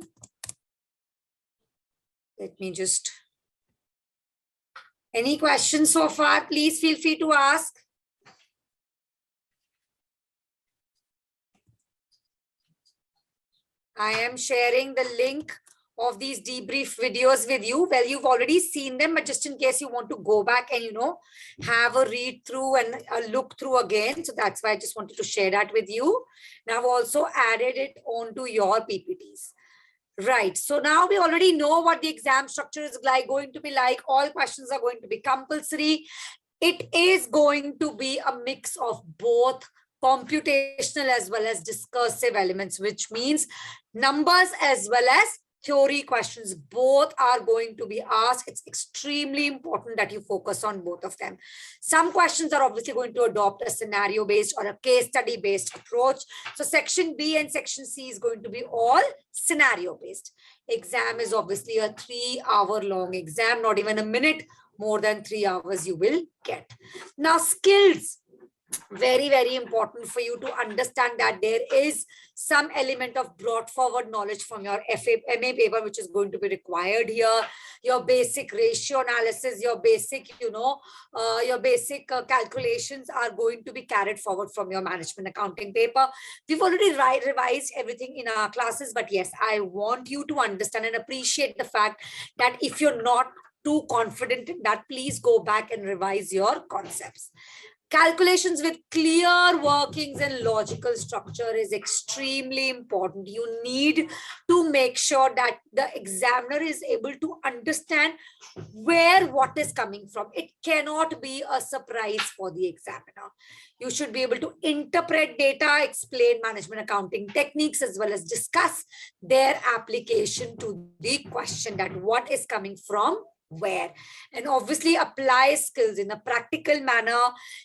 Let me just, any questions so far? Please feel free to ask. I am sharing the link of these debrief videos with you. Well, you've already seen them, but just in case you want to go back and, have a read through and a look through again. So that's why I just wanted to share that with you. And I've also added it onto your PPTs. Right. So now we already know what the exam structure is going to be like. All questions are going to be compulsory. It is going to be a mix of both computational as well as discursive elements, which means numbers as well as theory questions. Both are going to be asked. It's extremely important that you focus on both of them. Some questions are obviously going to adopt a scenario based or a case study based approach. So section B and section C is going to be all scenario based. Exam is obviously a 3-hour long exam, not even a minute. More than 3 hours you will get. Now, skills, very, very important for you to understand that there is some element of brought forward knowledge from your MA paper, which is going to be required here. Your basic ratio analysis, your basic, calculations are going to be carried forward from your management accounting paper. We've already revised everything in our classes, but yes, I want you to understand and appreciate the fact that if you're not too confident in that, please go back and revise your concepts. Calculations with clear workings and logical structure is extremely important. You need to make sure that the examiner is able to understand where what is coming from. It cannot be a surprise for the examiner. You should be able to interpret data, explain management accounting techniques, as well as discuss their application to the question, that what is coming from where, and obviously apply skills in a practical manner.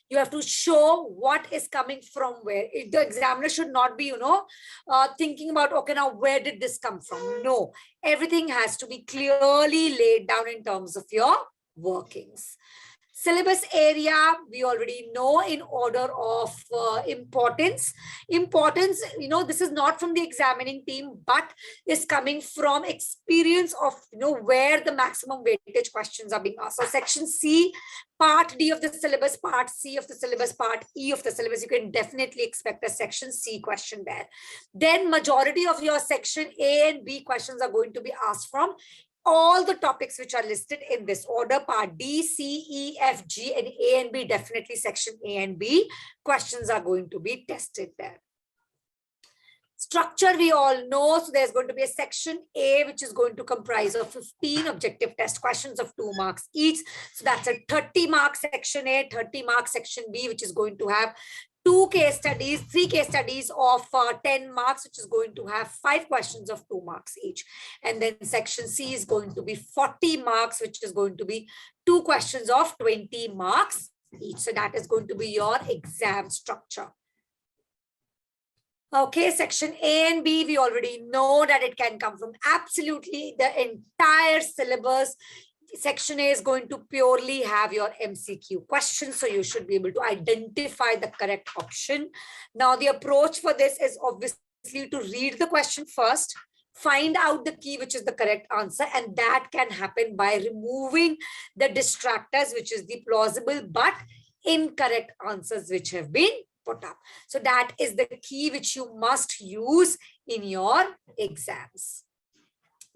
You have to show what is coming from where. The examiner should not be, thinking about, okay, now where did this come from? No, everything has to be clearly laid down in terms of your workings. Syllabus area, we already know in order of importance. Importance, this is not from the examining team, but is coming from experience of, where the maximum weightage questions are being asked. So section C, part D of the syllabus, part C of the syllabus, part E of the syllabus, you can definitely expect a section C question there. Then majority of your section A and B questions are going to be asked from all the topics which are listed in this order, part D, C, E, F, G, and A and B. Definitely section A and B questions are going to be tested there. Structure we all know. So there's going to be a section A, which is going to comprise of 15 objective test questions of 2 marks each. So that's a 30-mark section A, 30-mark section B, which is going to have 3 case studies of 10 marks, which is going to have 5 questions of 2 marks each. And then section C is going to be 40 marks, which is going to be 2 questions of 20 marks each. So that is going to be your exam structure. Okay, section A and B, we already know that it can come from absolutely the entire syllabus. Section A is going to purely have your MCQ questions, so you should be able to identify the correct option. Now, the approach for this is obviously to read the question first, find out the key, which is the correct answer, and that can happen by removing the distractors, which is the plausible but incorrect answers which have been put up. So that is the key which you must use in your exams.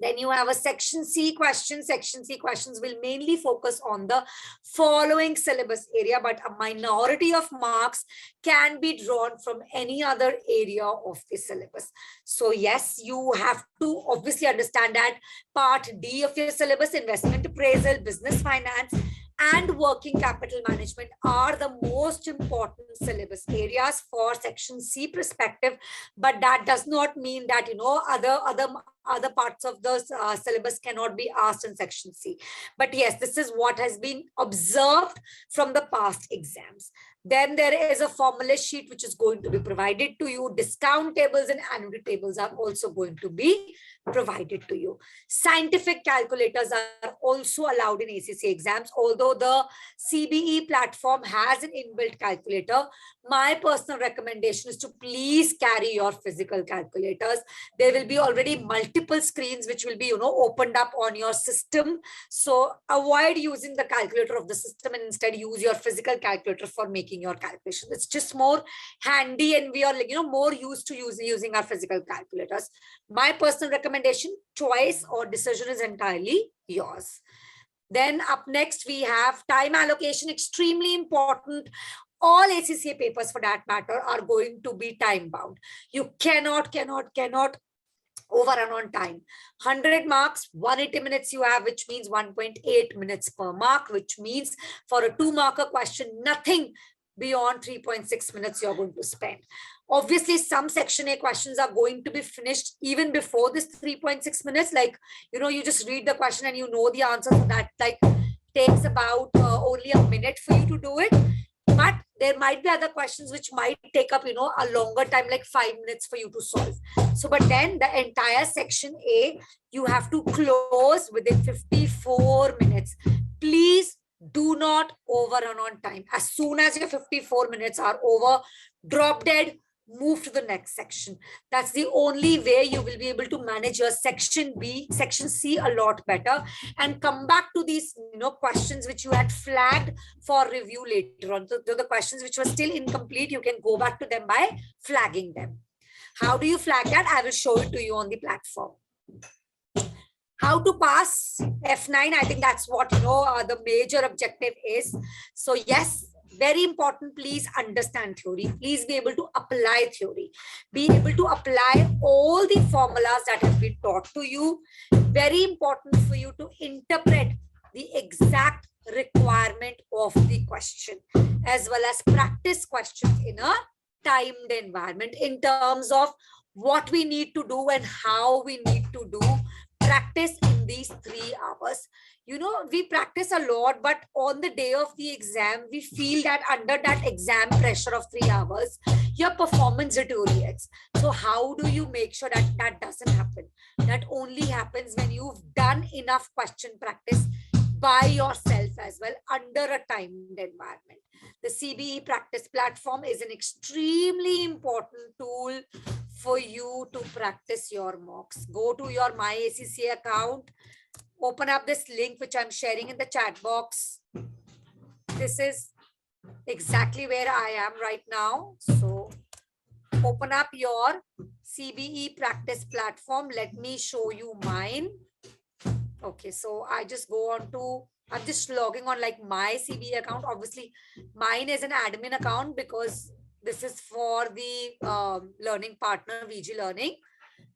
Then you have a section C question. Section C questions will mainly focus on the following syllabus area, but a minority of marks can be drawn from any other area of the syllabus. So yes, you have to obviously understand that part D of your syllabus, investment appraisal, business finance, and working capital management are the most important syllabus areas for section C perspective, but that does not mean that, you know, other parts of the syllabus cannot be asked in section C. But yes, this is what has been observed from the past exams. Then there is a formula sheet which is going to be provided to you. Discount tables and annuity tables are also going to be provided to you. Scientific calculators are also allowed in ACC exams. Although the CBE platform has an inbuilt calculator, my personal recommendation is to please carry your physical calculators. There will be already multiple screens which will be, you know, opened up on your system. So avoid using the calculator of the system and instead use your physical calculator for making your calculation. It's just more handy, and we are, like, you know, more used to using our physical calculators. My personal recommendation, choice or decision is entirely yours. Then up next, we have time allocation, extremely important. All ACCA papers for that matter are going to be time bound. You cannot overrun on time. 100 marks, 180 minutes you have, which means 1.8 minutes per mark, which means for a 2-marker question, nothing beyond 3.6 minutes you're going to spend. Obviously, some section A questions are going to be finished even before this 3.6 minutes. Like, you know, you just read the question and you know the answer. So that like takes about only a minute for you to do it. But there might be other questions which might take up, you know, a longer time, like 5 minutes for you to solve. So, but then the entire section A, you have to close within 54 minutes. Please do not overrun on time. As soon as your 54 minutes are over, drop dead, move to the next section. That's the only way you will be able to manage your section B, section C a lot better, and come back to these, you know, questions which you had flagged for review later on. So the questions which were still incomplete, you can go back to them by flagging them. How do you flag that? I will show it to you on the platform. How to pass F9? I think that's what, you know, the major objective is. So yes, very important, please understand theory. Please be able to apply theory. Be able to apply all the formulas that have been taught to you. Very important for you to interpret the exact requirement of the question, as well as practice questions in a timed environment in terms of what we need to do and how we need to do practice in these 3 hours. You know, we practice a lot, but on the day of the exam, we feel that under that exam pressure of 3 hours, your performance deteriorates. So how do you make sure that that doesn't happen? That only happens when you've done enough question practice by yourself as well under a timed environment. The CBE practice platform is an extremely important tool for you to practice your mocks. Go to your MyACCA account, open up this link which I'm sharing in the chat box. This is exactly where I am right now. So open up your CBE practice platform. Let me show you mine. Okay, so I just go on to, I'm just logging on like my CBE account. Obviously, mine is an admin account because this is for the learning partner, VG Learning.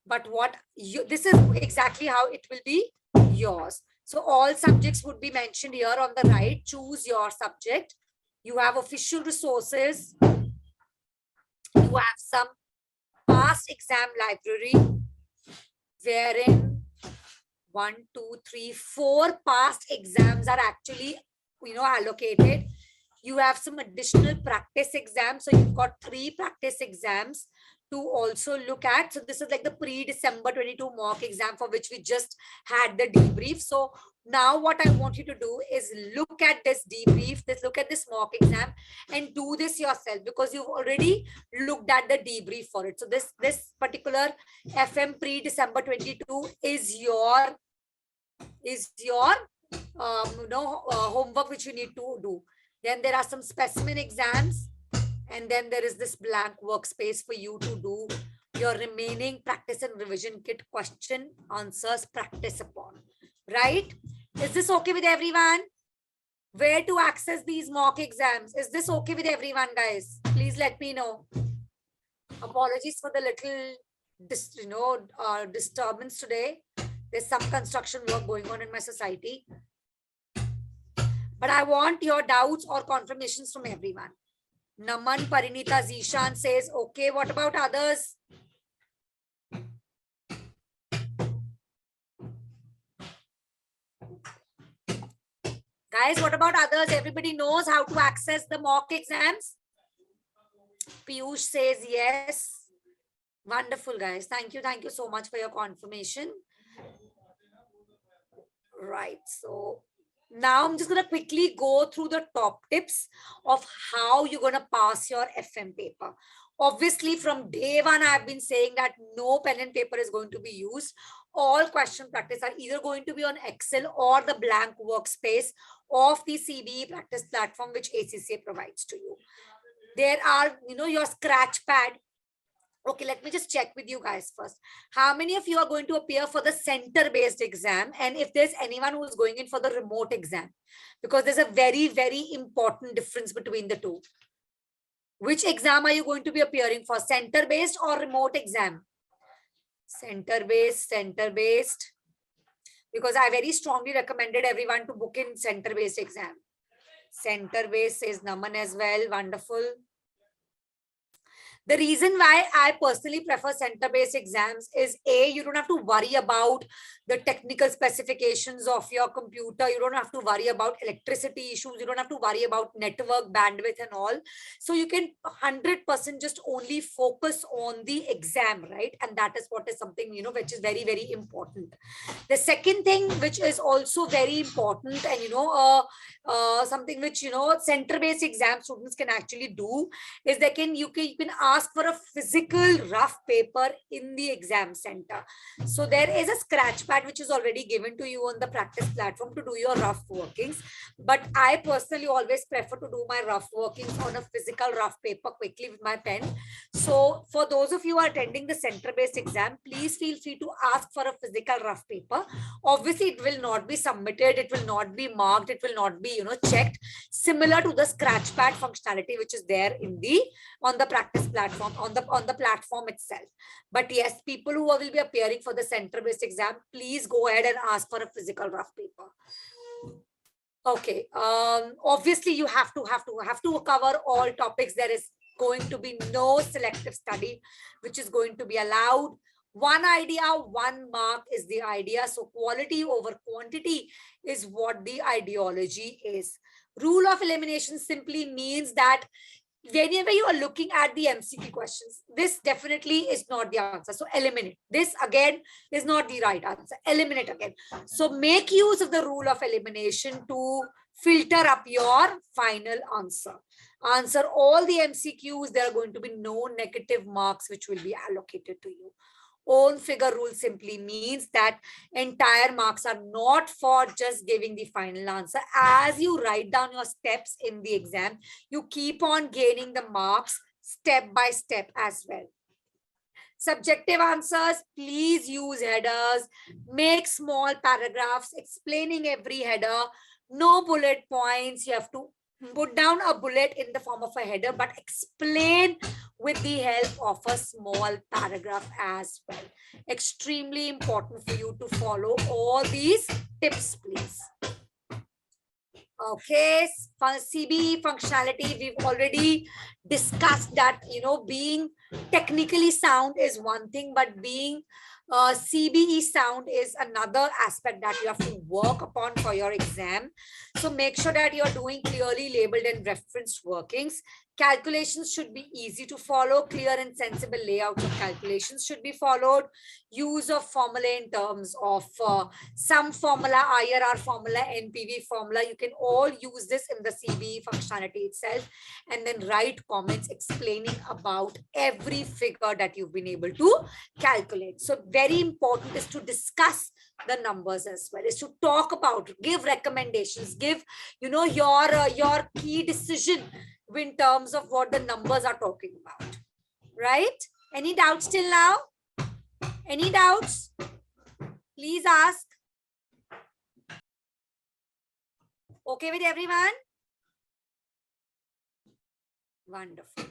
But what you, this is exactly how it will be yours. So all subjects would be mentioned here on the right. Choose your subject. You have official resources. You have some past exam library wherein 1, 2, 3, 4 past exams are actually, you know, allocated. You have some additional practice exams. So you've got 3 practice exams to also look at. So this is like the pre-December 22 mock exam for which we just had the debrief. So now what I want you to do is look at this debrief, look at this mock exam and do this yourself because you've already looked at the debrief for it. So this particular FM pre-December 22 is your homework which you need to do. Then there are some specimen exams, and then there is this blank workspace for you to do your remaining practice and revision kit question answers practice upon. Right? Is this okay with everyone? Where to access these mock exams? Is this okay with everyone, guys? Please let me know. Apologies for the little disturbance today. There's some construction work going on in my society. But I want your doubts or confirmations from everyone. Naman, Parinita, Zishan says, okay. What about others? Guys, what about others? Everybody knows how to access the mock exams? Piyush says yes. Wonderful, guys. Thank you. Thank you so much for your confirmation. Right. So now I'm just going to quickly go through the top tips of how you're going to pass your FM paper. Obviously, from day one, I've been saying that no pen and paper is going to be used. All question practice are either going to be on Excel or the blank workspace of the CBE practice platform, which ACCA provides to you. There are, your scratch pad. Okay, let me just check with you guys first. How many of you are going to appear for the center-based exam? And if there's anyone who's going in for the remote exam, because there's a very, very important difference between the two. Which exam are you going to be appearing for? Center-based or remote exam? Center-based, center-based. Because I very strongly recommended everyone to book in center-based exam. Center-based says Naman as well. Wonderful. The reason why I personally prefer center-based exams is A, you don't have to worry about the technical specifications of your computer. You don't have to worry about electricity issues. You don't have to worry about network bandwidth and all. So you can 100% just only focus on the exam, right? And that is what is something, which is very, very important. The second thing, which is also very important and, something which, center-based exam students can actually do is you can ask for a physical rough paper in the exam center. So there is a scratch pad which is already given to you on the practice platform to do your rough workings. But I personally always prefer to do my rough workings on a physical rough paper quickly with my pen. So for those of you who are attending the center-based exam, please feel free to ask for a physical rough paper. Obviously, it will not be submitted. It will not be marked. It will not be, checked. Similar to the scratch pad functionality, which is there on the practice platform, on the platform itself. But yes, people who will be appearing for the center-based exam, please go ahead and ask for a physical rough paper. Okay. Obviously, you have to cover all topics. There is going to be no selective study, which is going to be allowed. One idea, one mark is the idea. So quality over quantity is what the ideology is. Rule of elimination simply means that whenever you are looking at the MCQ questions, this definitely is not the answer. So eliminate. This again is not the right answer. Eliminate again. So make use of the rule of elimination to filter up your final answer. Answer all the MCQs. There are going to be no negative marks which will be allocated to you. Own figure rule simply means that entire marks are not for just giving the final answer. As you write down your steps in the exam, you keep on gaining the marks step by step as well. Subjective answers, please use headers, make small paragraphs explaining every header, no bullet points. You have to put down a bullet in the form of a header, but explain with the help of a small paragraph as well. Extremely important for you to follow all these tips, please. Okay, CBE functionality, we've already discussed that, being technically sound is one thing, but being CBE sound is another aspect that you have to work upon for your exam. So make sure that you're doing clearly labeled and referenced workings. Calculations should be easy to follow. Clear and sensible layouts of calculations should be followed. Use of formula in terms of some formula, IRR formula, NPV formula. You can all use this in the CBE functionality itself. And then write comments explaining about every figure that you've been able to calculate. So very important is to discuss the numbers as well, is to talk about, give recommendations, give, your key decision in terms of what the numbers are talking about, right? Any doubts till now? Any doubts? Please ask. Okay with everyone? Wonderful.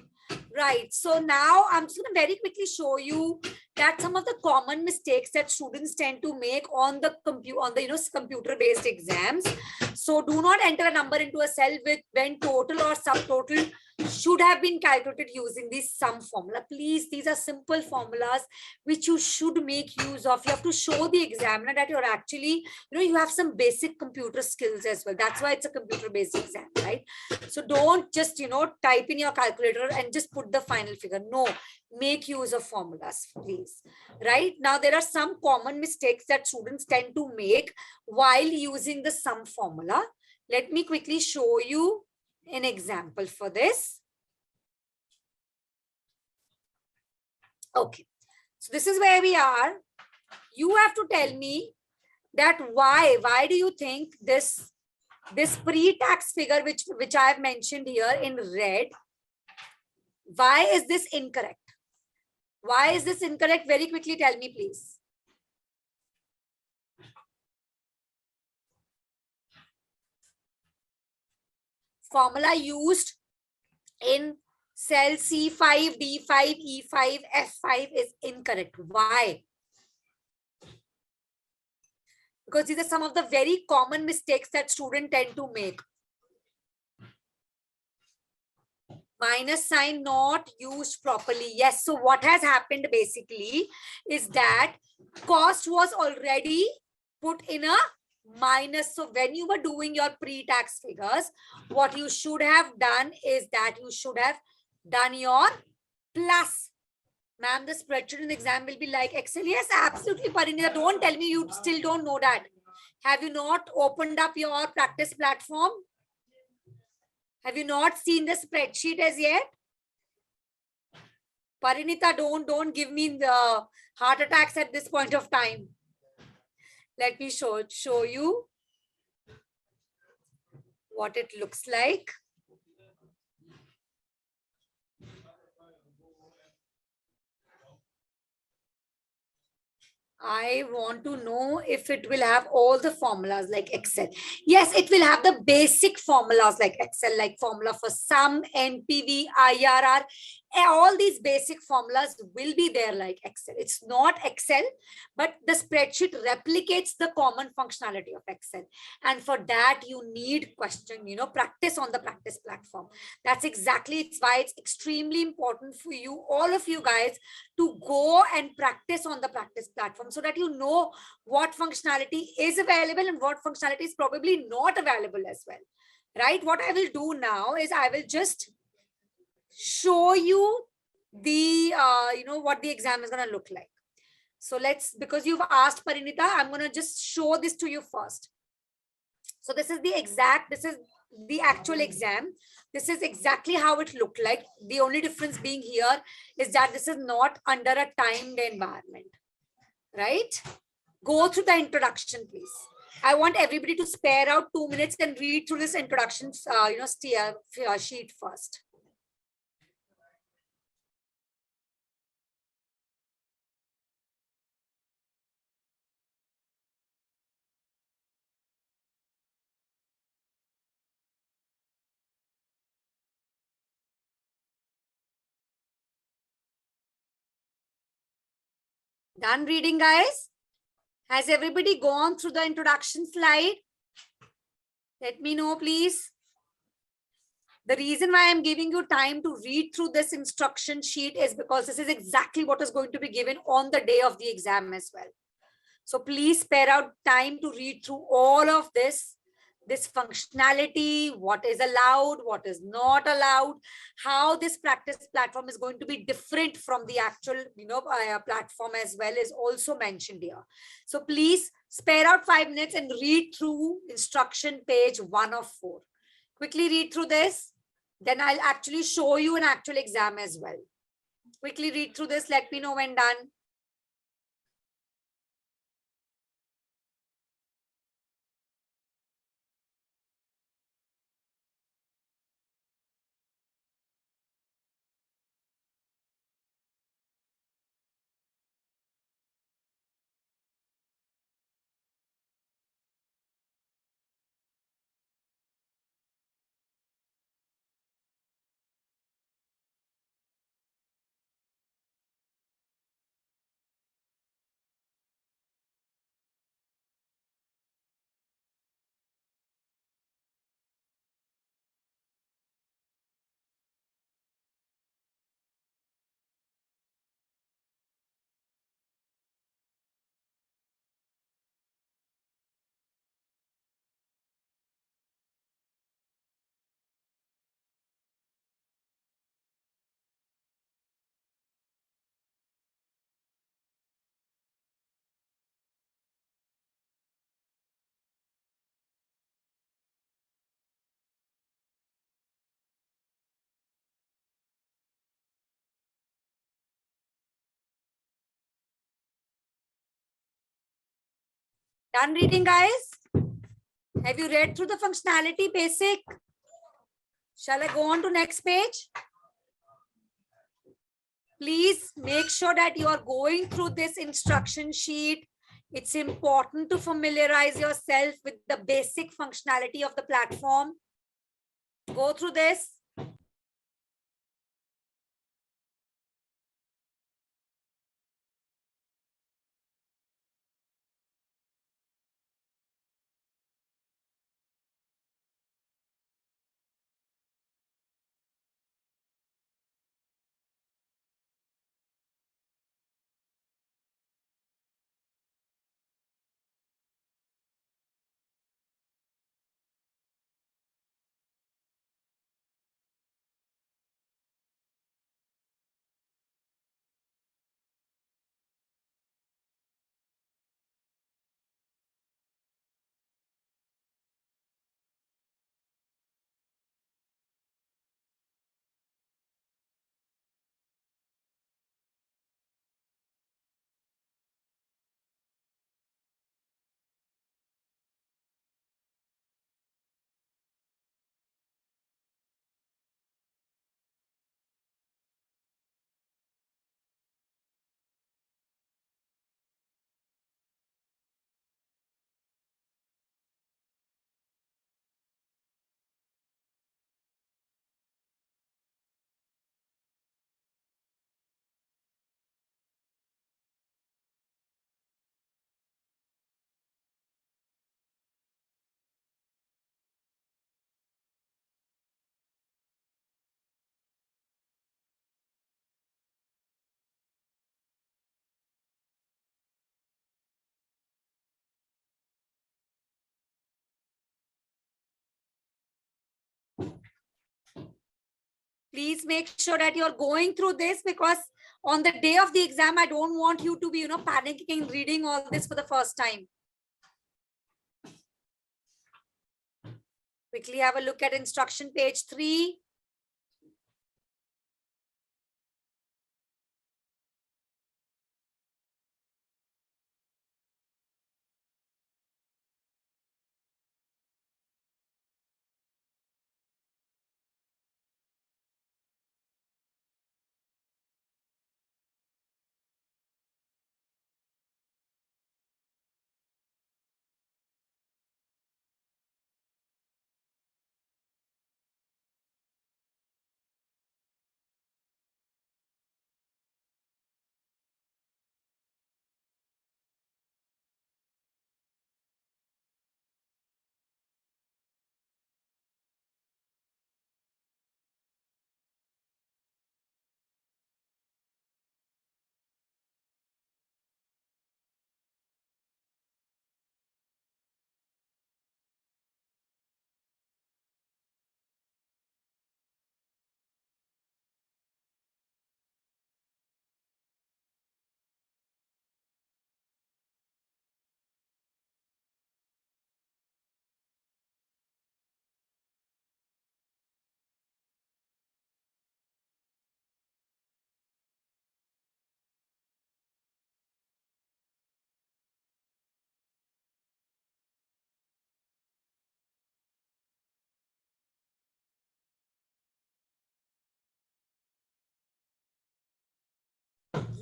Right. So now I'm just going to very quickly show you that some of the common mistakes that students tend to make on the computer based exams. So do not enter a number into a cell with when total or subtotal should have been calculated using the sum formula. Please, these are simple formulas which you should make use of. You have to show the examiner that you're actually, you have some basic computer skills as well. That's why it's a computer based exam, right? So don't just, type in your calculator and just put the final figure. No, make use of formulas, please. Right? Now, there are some common mistakes that students tend to make while using the sum formula. Let me quickly show you an example for this. Okay, so this is where we are. You have to tell me that why do you think this pre-tax figure which I have mentioned here in red, why is this incorrect? Why is this incorrect? Very quickly tell me, please. Formula used in cell C5, D5, E5, F5 is incorrect. Why? Because these are some of the very common mistakes that students tend to make. Minus sign not used properly. Yes, so what has happened basically is that cost was already put in a minus. So when you were doing your pre-tax figures, what you should have done is that you should have done your plus. Ma'am, the spreadsheet in the exam will be like Excel. Yes, absolutely, Parinita. Don't tell me you still don't know that. Have you not opened up your practice platform? Have you not seen the spreadsheet as yet? Parinita, don't give me the heart attacks at this point of time. Let me show you what it looks like. I want to know if it will have all the formulas like Excel. Yes, it will have the basic formulas like Excel, like formula for sum, NPV, IRR. All these basic formulas will be there like Excel. It's not Excel, but the spreadsheet replicates the common functionality of Excel. And for that, you need practice on the practice platform. That's exactly it's why it's extremely important for you, all of you guys, to go and practice on the practice platform so that you know what functionality is available and what functionality is probably not available as well. Right? What I will do now is I will just show you the what the exam is going to look like. So because you've asked, Parinita, I'm going to just show this to you first. So this is the actual exam. This is exactly how it looked like. The only difference being here is that this is not under a timed environment, right? Go through the introduction, please. I want everybody to spare out 2 minutes and read through this introduction sheet first. Done reading, guys? Has everybody gone through the introduction slide? Let me know, please. The reason why I'm giving you time to read through this instruction sheet is because this is exactly what is going to be given on the day of the exam as well. So please spare out time to read through all of this functionality, what is allowed, what is not allowed, how this practice platform is going to be different from the actual platform as well is also mentioned here. So please spare out 5 minutes and read through instruction page 1 of 4. Quickly read through this. Then I'll actually show you an actual exam as well. Quickly read through this. Let me know when done. Done reading, guys? Have you read through the functionality basic? Shall I go on to next page? Please make sure that you are going through this instruction sheet. It's important to familiarize yourself with the basic functionality of the platform. Go through this. Please make sure that you're going through this, because on the day of the exam, I don't want you to be, panicking, reading all this for the first time. Quickly have a look at instruction page 3.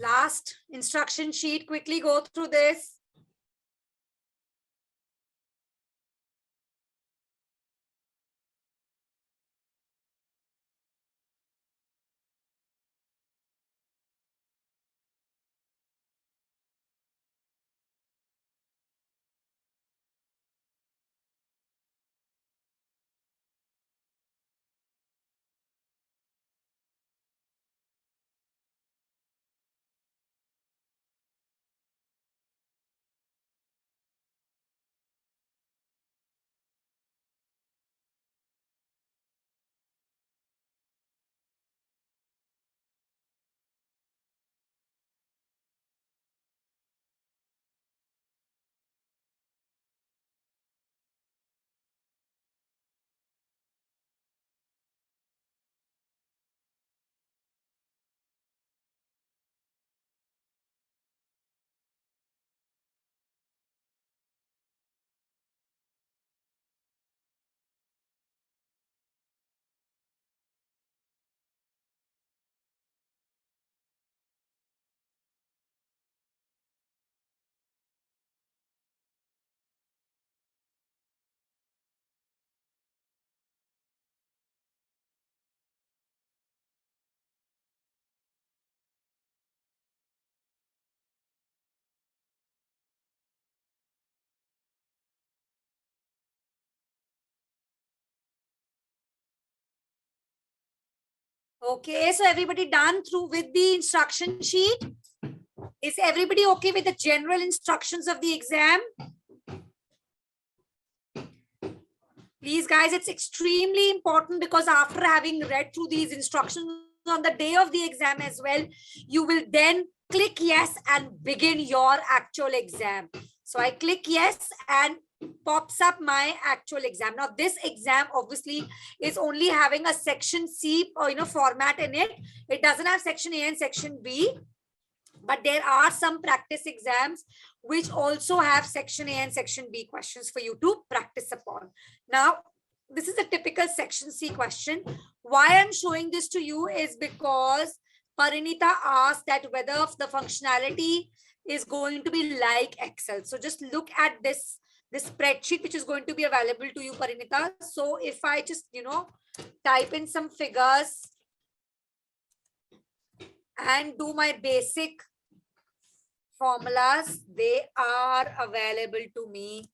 Last instruction sheet, quickly go through this. Okay, so everybody done through with the instruction sheet? Is everybody okay with the general instructions of the exam? Please, guys, it's extremely important because after having read through these instructions on the day of the exam as well, you will then click yes and begin your actual exam. So I click yes and pops up my actual exam. Now this exam obviously is only having a section C or format in it. It doesn't have section A and section B. But there are some practice exams which also have section A and section B questions for you to practice upon. Now, this is a typical section C question. Why I'm showing this to you is because Parinita asked that whether the functionality is going to be like Excel. So just look at this spreadsheet which is going to be available to you, Parinita. So if I just, type in some figures and do my basic formulas, they are available to me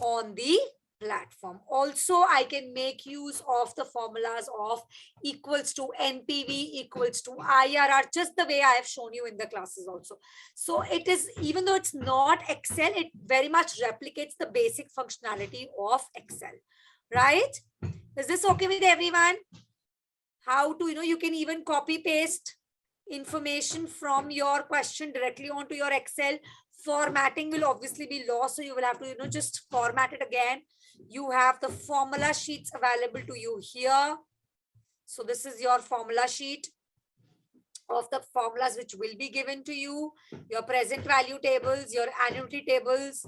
on the platform. Also, I can make use of the formulas of equals to NPV equals to IRR, just the way I have shown you in the classes also. So it is, even though it's not Excel, it very much replicates the basic functionality of Excel, right? Is this okay with everyone? How to, you can even copy paste information from your question directly onto your Excel. Formatting will obviously be lost, so you will have to just format it again. You have the formula sheets available to you here. So this is your formula sheet of the formulas which will be given to you, your present value tables, your annuity tables.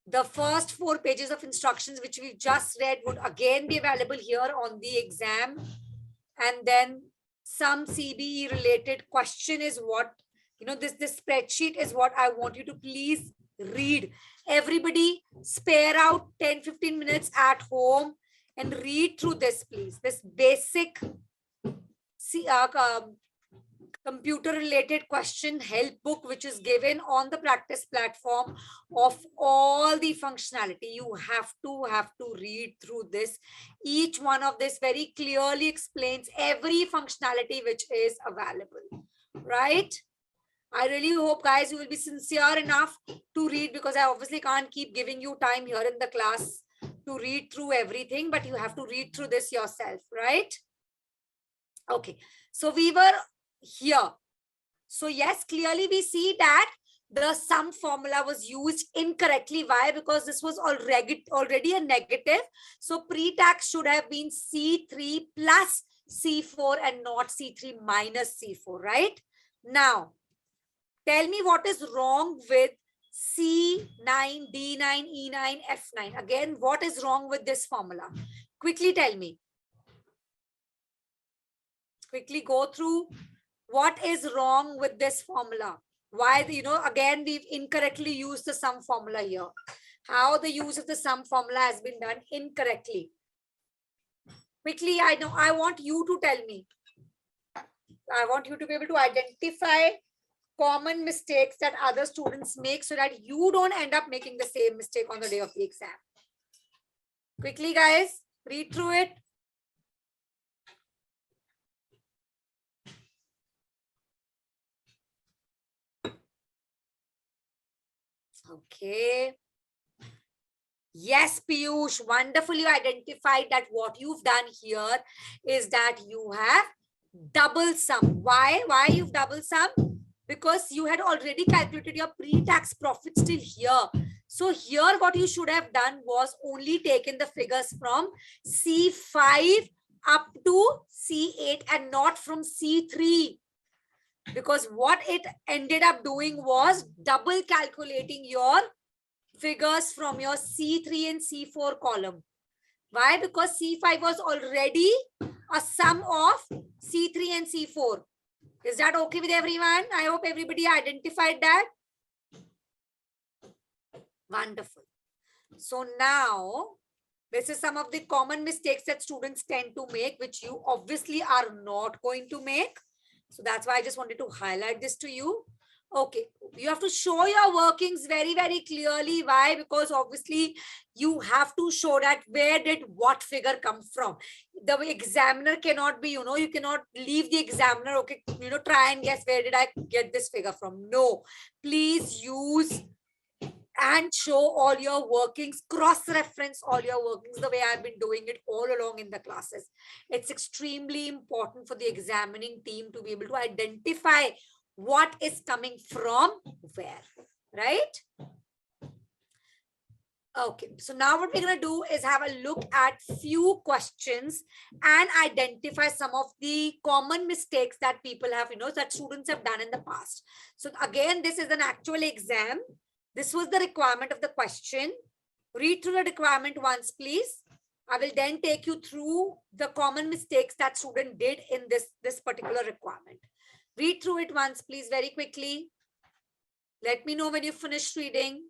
The first 4 pages of instructions which we've just read would again be available here on the exam. And then some CBE related question is what, this spreadsheet is what I want you to please read. Everybody spare out 10-15 minutes at home and read through this, please. This basic computer related question help book which is given on the practice platform of all the functionality. You have to read through this. Each one of this very clearly explains every functionality which is available, right? I really hope, guys, you will be sincere enough to read, because I obviously can't keep giving you time here in the class to read through everything, but you have to read through this yourself, right? Okay, so we were here. So yes, clearly we see that the sum formula was used incorrectly. Why? Because this was already a negative. So pre-tax should have been C3 plus C4 and not C3 minus C4, right? Now, tell me what is wrong with C9, D9, E9, F9. Again, what is wrong with this formula? Quickly tell me. Quickly go through. What is wrong with this formula? Why, again, we've incorrectly used the sum formula here. How the use of the sum formula has been done incorrectly. Quickly, I want you to tell me. I want you to be able to identify common mistakes that other students make so that you don't end up making the same mistake on the day of the exam. Quickly, guys, read through it. Okay. Yes, Piyush, wonderfully identified that what you've done here is that you have double sum. Why? Why you've double sum? Because you had already calculated your pre-tax profit still here. So here what you should have done was only taken the figures from C5 up to C8 and not from C3. Because what it ended up doing was double calculating your figures from your C3 and C4 column. Why? Because C5 was already a sum of C3 and C4. Is that okay with everyone? I hope everybody identified that. Wonderful. So now, this is some of the common mistakes that students tend to make, which you obviously are not going to make. So that's why I just wanted to highlight this to you. Okay, you have to show your workings very, very clearly. Why? Because obviously you have to show that where did what figure come from. The examiner cannot be, you cannot leave the examiner, okay, try and guess where did I get this figure from. No, please use and show all your workings, cross-reference all your workings the way I've been doing it all along in the classes. It's extremely important for the examining team to be able to identify what is coming from where, right? Okay, so now what we're going to do is have a look at few questions and identify some of the common mistakes that people have, that students have done in the past. So again, this is an actual exam. This was the requirement of the question. Read through the requirement once, please. I will then take you through the common mistakes that student did in this particular requirement. Read through it once, please, very quickly. Let me know when you finish reading.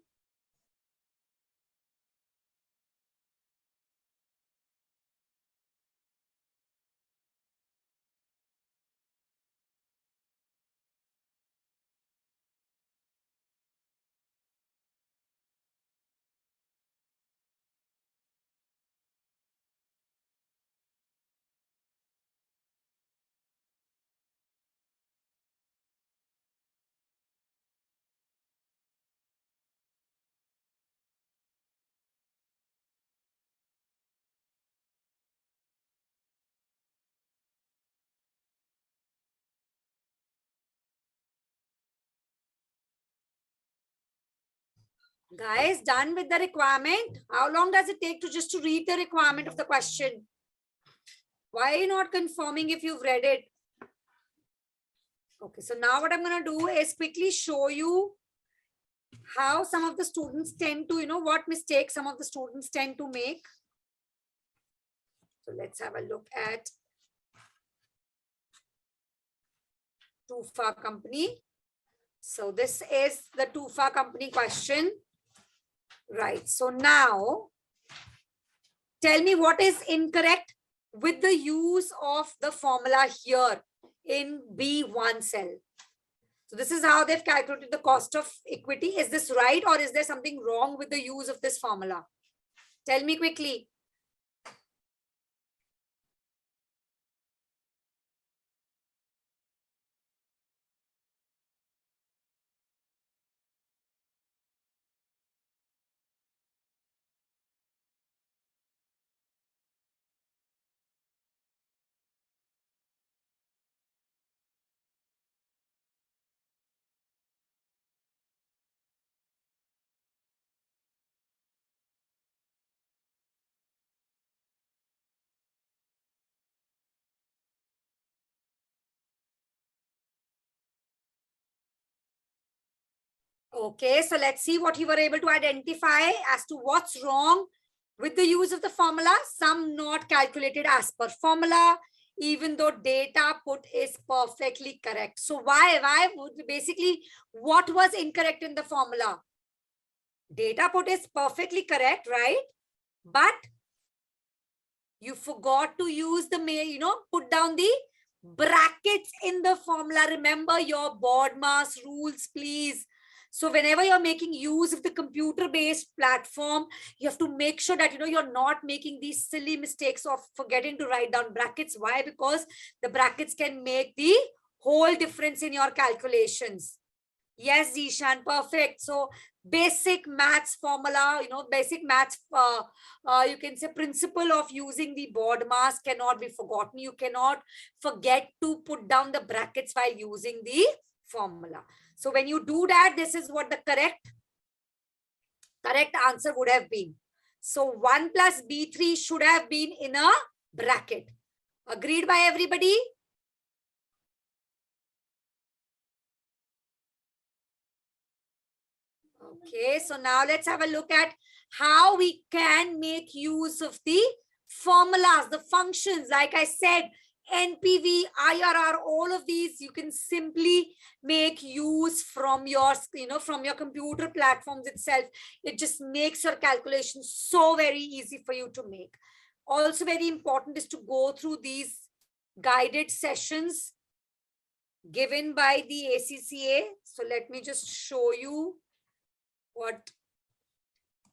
Guys, done with the requirement? How long does it take to just to read the requirement of the question? Why are you not confirming if you've read it? Okay, so now what I'm going to do is quickly show you how some of the students tend to, what mistakes some of the students tend to make. So let's have a look at Tufa company. So this is the Tufa company question. Right. So now tell me what is incorrect with the use of the formula here in B1 cell. So this is how they've calculated the cost of equity. Is this right, or is there something wrong with the use of this formula? Tell me quickly. Okay, so let's see what you were able to identify as to what's wrong with the use of the formula. Some not calculated as per formula, even though data put is perfectly correct. So why would basically what was incorrect in the formula? Data put is perfectly correct, right? But you forgot to use the, put down the brackets in the formula. Remember your board mass rules, please. So whenever you're making use of the computer-based platform, you have to make sure that, you're not making these silly mistakes of forgetting to write down brackets. Why? Because the brackets can make the whole difference in your calculations. Yes, Zishan, perfect. So basic maths formula, basic maths, you can say principle of using the board mass cannot be forgotten. You cannot forget to put down the brackets while using the formula. So when you do that, this is what the correct answer would have been. So 1 plus B3 should have been in a bracket. Agreed by everybody? Okay, so now let's have a look at how we can make use of the formulas, the functions. Like I said, NPV, IRR, all of these you can simply make use from your, from your computer platforms itself. It just makes your calculations so very easy for you to make. Also very important is to go through these guided sessions given by the ACCA. So let me just show you what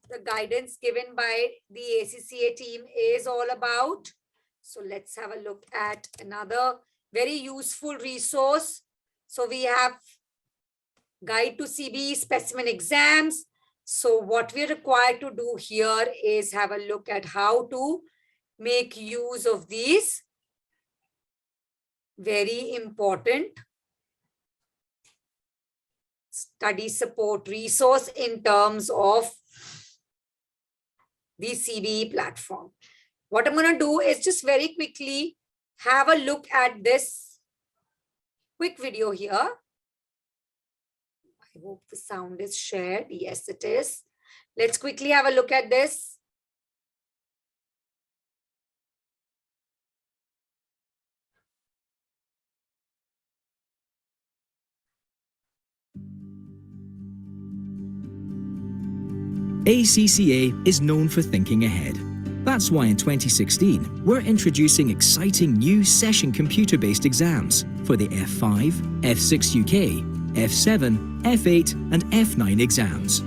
the guidance given by the ACCA team is all about. So let's have a look at another very useful resource. So we have Guide to CBE Specimen Exams. So what we're required to do here is have a look at how to make use of these very important study support resource in terms of the CBE platform. What I'm going to do is just very quickly have a look at this quick video here. I hope the sound is shared. Yes, it is. Let's quickly have a look at this. ACCA is known for thinking ahead. That's why in 2016, we're introducing exciting new session computer-based exams for the F5, F6 UK, F7, F8 and F9 exams.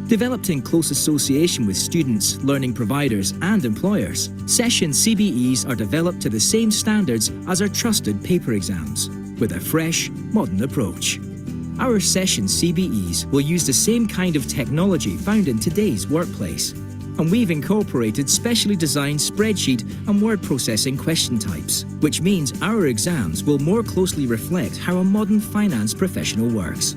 Developed in close association with students, learning providers and employers, session CBEs are developed to the same standards as our trusted paper exams, with a fresh, modern approach. Our session CBEs will use the same kind of technology found in today's workplace, and we've incorporated specially designed spreadsheet and word processing question types, which means our exams will more closely reflect how a modern finance professional works.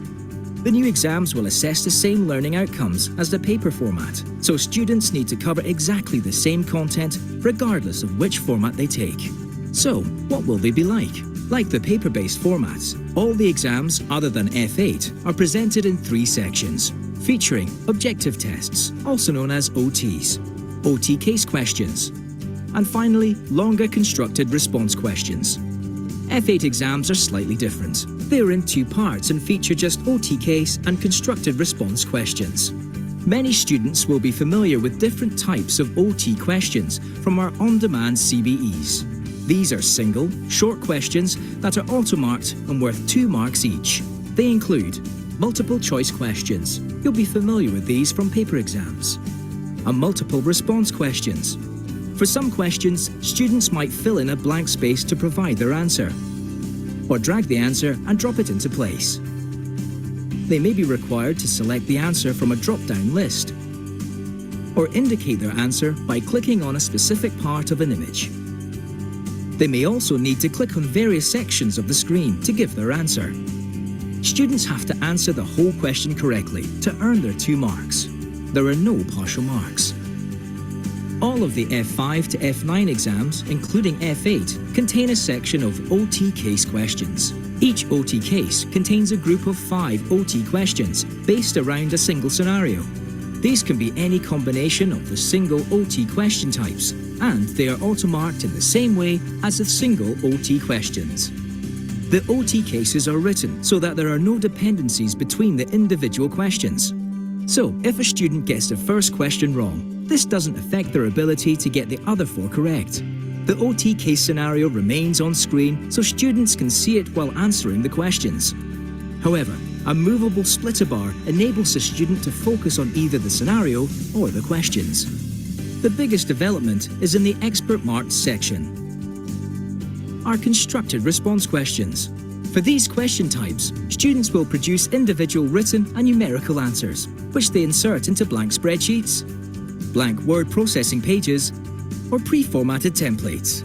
The new exams will assess the same learning outcomes as the paper format, so students need to cover exactly the same content regardless of which format they take. So, what will they be like? Like the paper-based formats, all the exams other than F8 are presented in 3 sections, featuring objective tests, also known as OTs, OT case questions, and finally, longer constructed response questions. F8 exams are slightly different. They are in 2 parts and feature just OT case and constructed response questions. Many students will be familiar with different types of OT questions from our on-demand CBEs. These are single, short questions that are auto-marked and worth 2 marks each. They include multiple choice questions. You'll be familiar with these from paper exams. And multiple response questions. For some questions, students might fill in a blank space to provide their answer, or drag the answer and drop it into place. They may be required to select the answer from a drop-down list, or indicate their answer by clicking on a specific part of an image. They may also need to click on various sections of the screen to give their answer. Students have to answer the whole question correctly to earn their 2 marks. There are no partial marks. All of the F5 to F9 exams, including F8, contain a section of OT case questions. Each OT case contains a group of 5 OT questions based around a single scenario. These can be any combination of the single OT question types, and they are auto-marked in the same way as the single OT questions. The OT cases are written so that there are no dependencies between the individual questions. So, if a student gets the first question wrong, this doesn't affect their ability to get the other 4 correct. The OT case scenario remains on screen so students can see it while answering the questions. However, a movable splitter bar enables the student to focus on either the scenario or the questions. The biggest development is in the expert marked section. Our constructed response questions. For these question types, students will produce individual written and numerical answers, which they insert into blank spreadsheets, blank word processing pages, or pre-formatted templates.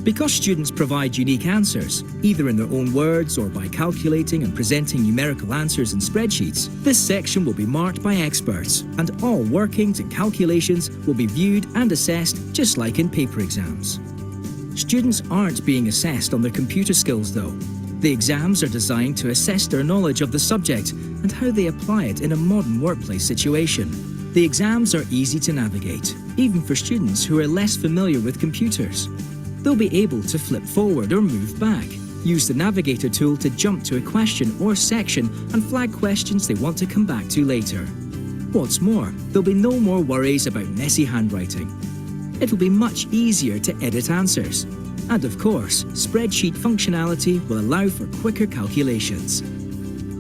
Because students provide unique answers, either in their own words or by calculating and presenting numerical answers in spreadsheets, this section will be marked by experts, and all workings and calculations will be viewed and assessed just like in paper exams. Students aren't being assessed on their computer skills though. The exams are designed to assess their knowledge of the subject and how they apply it in a modern workplace situation. The exams are easy to navigate, even for students who are less familiar with computers. They'll be able to flip forward or move back, use the navigator tool to jump to a question or section and flag questions they want to come back to later. What's more, there'll be no more worries about messy handwriting. It'll be much easier to edit answers. And of course, spreadsheet functionality will allow for quicker calculations.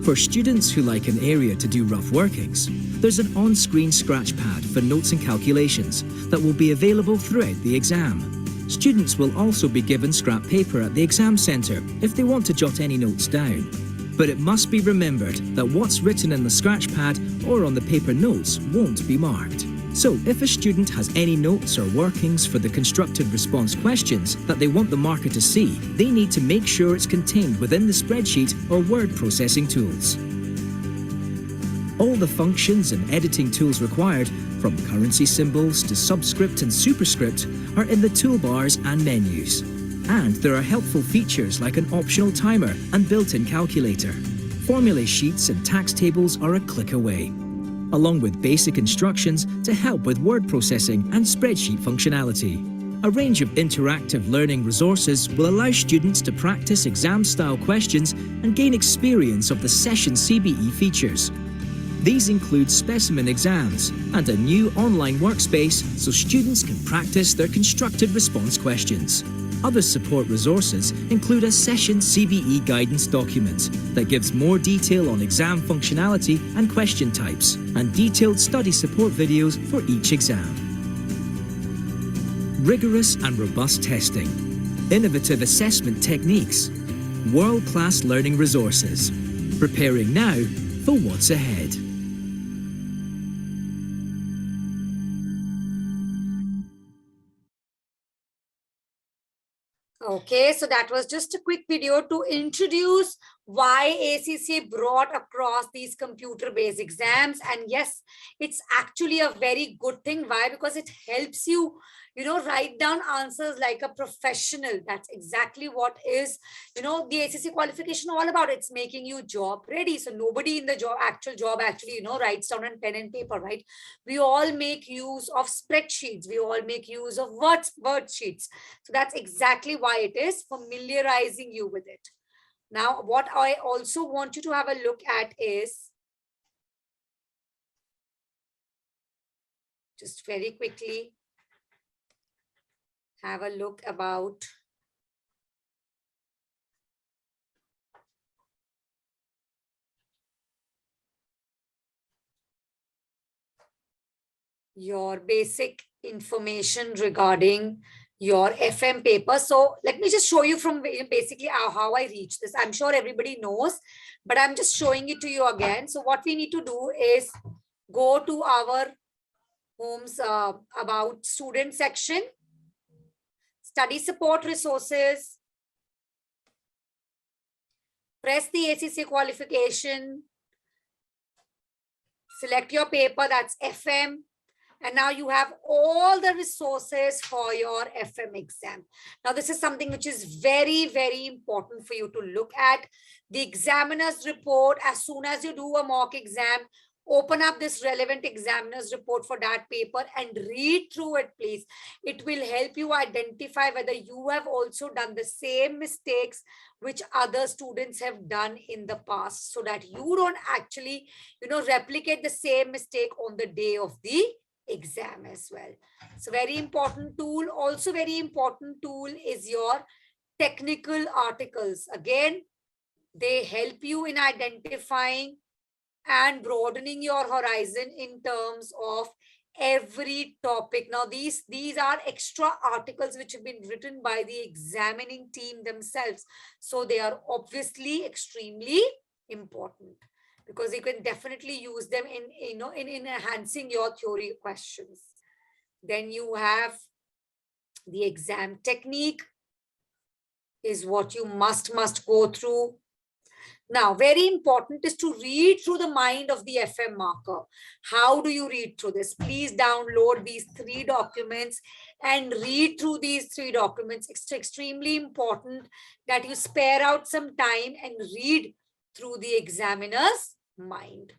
For students who like an area to do rough workings, there's an on-screen scratch pad for notes and calculations that will be available throughout the exam. Students will also be given scrap paper at the exam centre if they want to jot any notes down. But it must be remembered that what's written in the scratch pad or on the paper notes won't be marked. So if a student has any notes or workings for the constructed response questions that they want the marker to see, they need to make sure it's contained within the spreadsheet or word processing tools. All the functions and editing tools required, from currency symbols to subscript and superscript, are in the toolbars and menus. And there are helpful features like an optional timer and built-in calculator. Formula sheets and tax tables are a click away, along with basic instructions to help with word processing and spreadsheet functionality. A range of interactive learning resources will allow students to practice exam-style questions and gain experience of the session CBE features. These include specimen exams and a new online workspace so students can practice their constructed response questions. Other support resources include a session CBE guidance document that gives more detail on exam functionality and question types, and detailed study support videos for each exam. Rigorous and robust testing, innovative assessment techniques, world-class learning resources. Preparing now for what's ahead. Okay, so that was just a quick video to introduce why ACCA brought across these computer-based exams. And yes, it's actually a very good thing. Why? Because it helps you, write down answers like a professional. That's exactly what is, the ACCA qualification all about. It's making you job ready. So nobody in the actual job actually, writes down on pen and paper, right? We all make use of spreadsheets. We all make use of word sheets. So that's exactly why it is familiarizing you with it. Now, what I also want you to have a look at is, just very quickly, have a look about your basic information regarding your FM paper. So let me just show you from basically how I reach this. I'm sure everybody knows, but I'm just showing it to you again. So what we need to do is go to our home's about student section, study support resources, press the ACCA qualification, select your paper, that's FM. And now you have all the resources for your FM exam. Now, this is something which is very, very important for you to look at. The examiner's report, as soon as you do a mock exam, open up this relevant examiner's report for that paper and read through it, please. It will help you identify whether you have also done the same mistakes which other students have done in the past, so that you don't actually, replicate the same mistake on the day of the exam as well. So very important tool. Also very important tool is your technical articles. Again, they help you in identifying and broadening your horizon in terms of every topic. Now, these are extra articles which have been written by the examining team themselves. So they are obviously extremely important, because you can definitely use them in enhancing your theory questions. Then you have the exam technique is what you must go through. Now, very important is to read through the mind of the FM marker. How do you read through this? Please download these 3 documents and read through these 3 documents. It's extremely important that you spare out some time and read through the examiner's mind.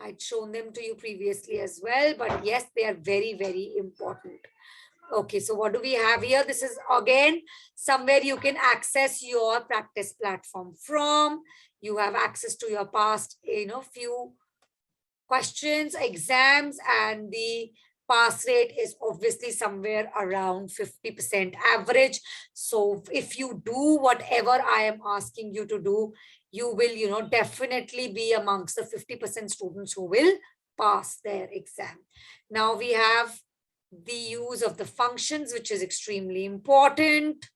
I'd shown them to you previously as well, but yes, they are very, very important. Okay, so what do we have here? This is again somewhere you can access your practice platform from. You have access to your past, few questions, exams, and the pass rate is obviously somewhere around 50% average. So if you do whatever I am asking you to do, you will, definitely be amongst the 50% students who will pass their exam. Now we have the use of the functions, which is extremely important.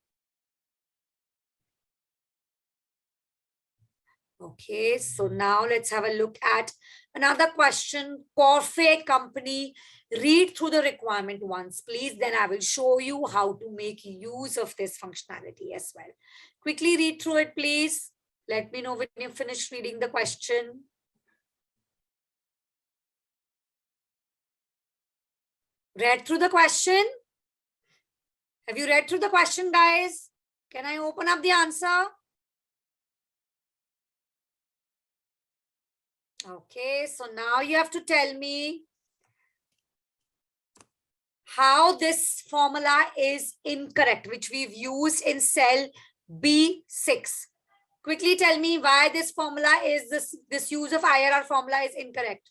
Okay, so now let's have a look at another question. Corporate company, read through the requirement once, please. Then I will show you how to make use of this functionality as well. Quickly read through it, please. Let me know when you finish reading the question. Read through the question? Have you read through the question, guys? Can I open up the answer? Okay, so now you have to tell me how this formula is incorrect, which we've used in cell B6. Quickly tell me why this formula is this use of IRR formula is incorrect.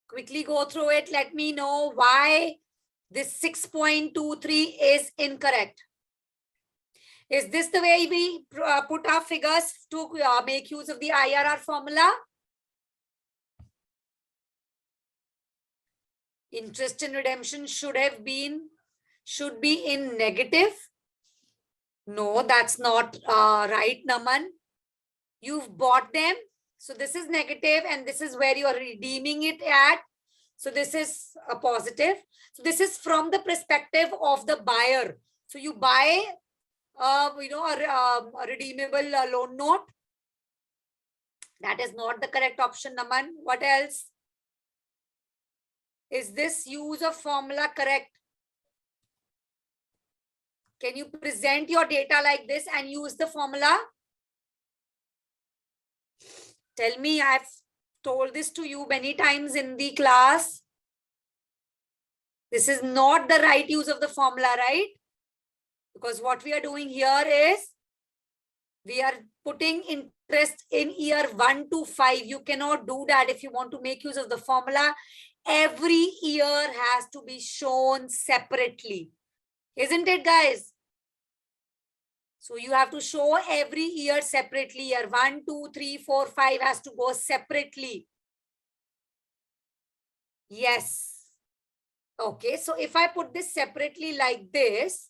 Quickly go through it. Let me know why this 6.23 is incorrect. Is this the way we put our figures to make use of the IRR formula? Interest and redemption should be in negative. No, that's not right, Naman. You've bought them. So this is negative and this is where you are redeeming it at. So this is a positive. So this is from the perspective of the buyer. So you buy, a redeemable loan note. That is not the correct option, Naman. What else? Is this use of formula correct? Can you present your data like this and use the formula? Tell me, I've told this to you many times in the class. This is not the right use of the formula, right? Because what we are doing here is we are putting interest in year 1 to 5. You cannot do that if you want to make use of the formula. Every year has to be shown separately. Isn't it, guys? So you have to show every year separately. Year 1, 2, 3, 4, 5 has to go separately. Yes. Okay, so if I put this separately like this,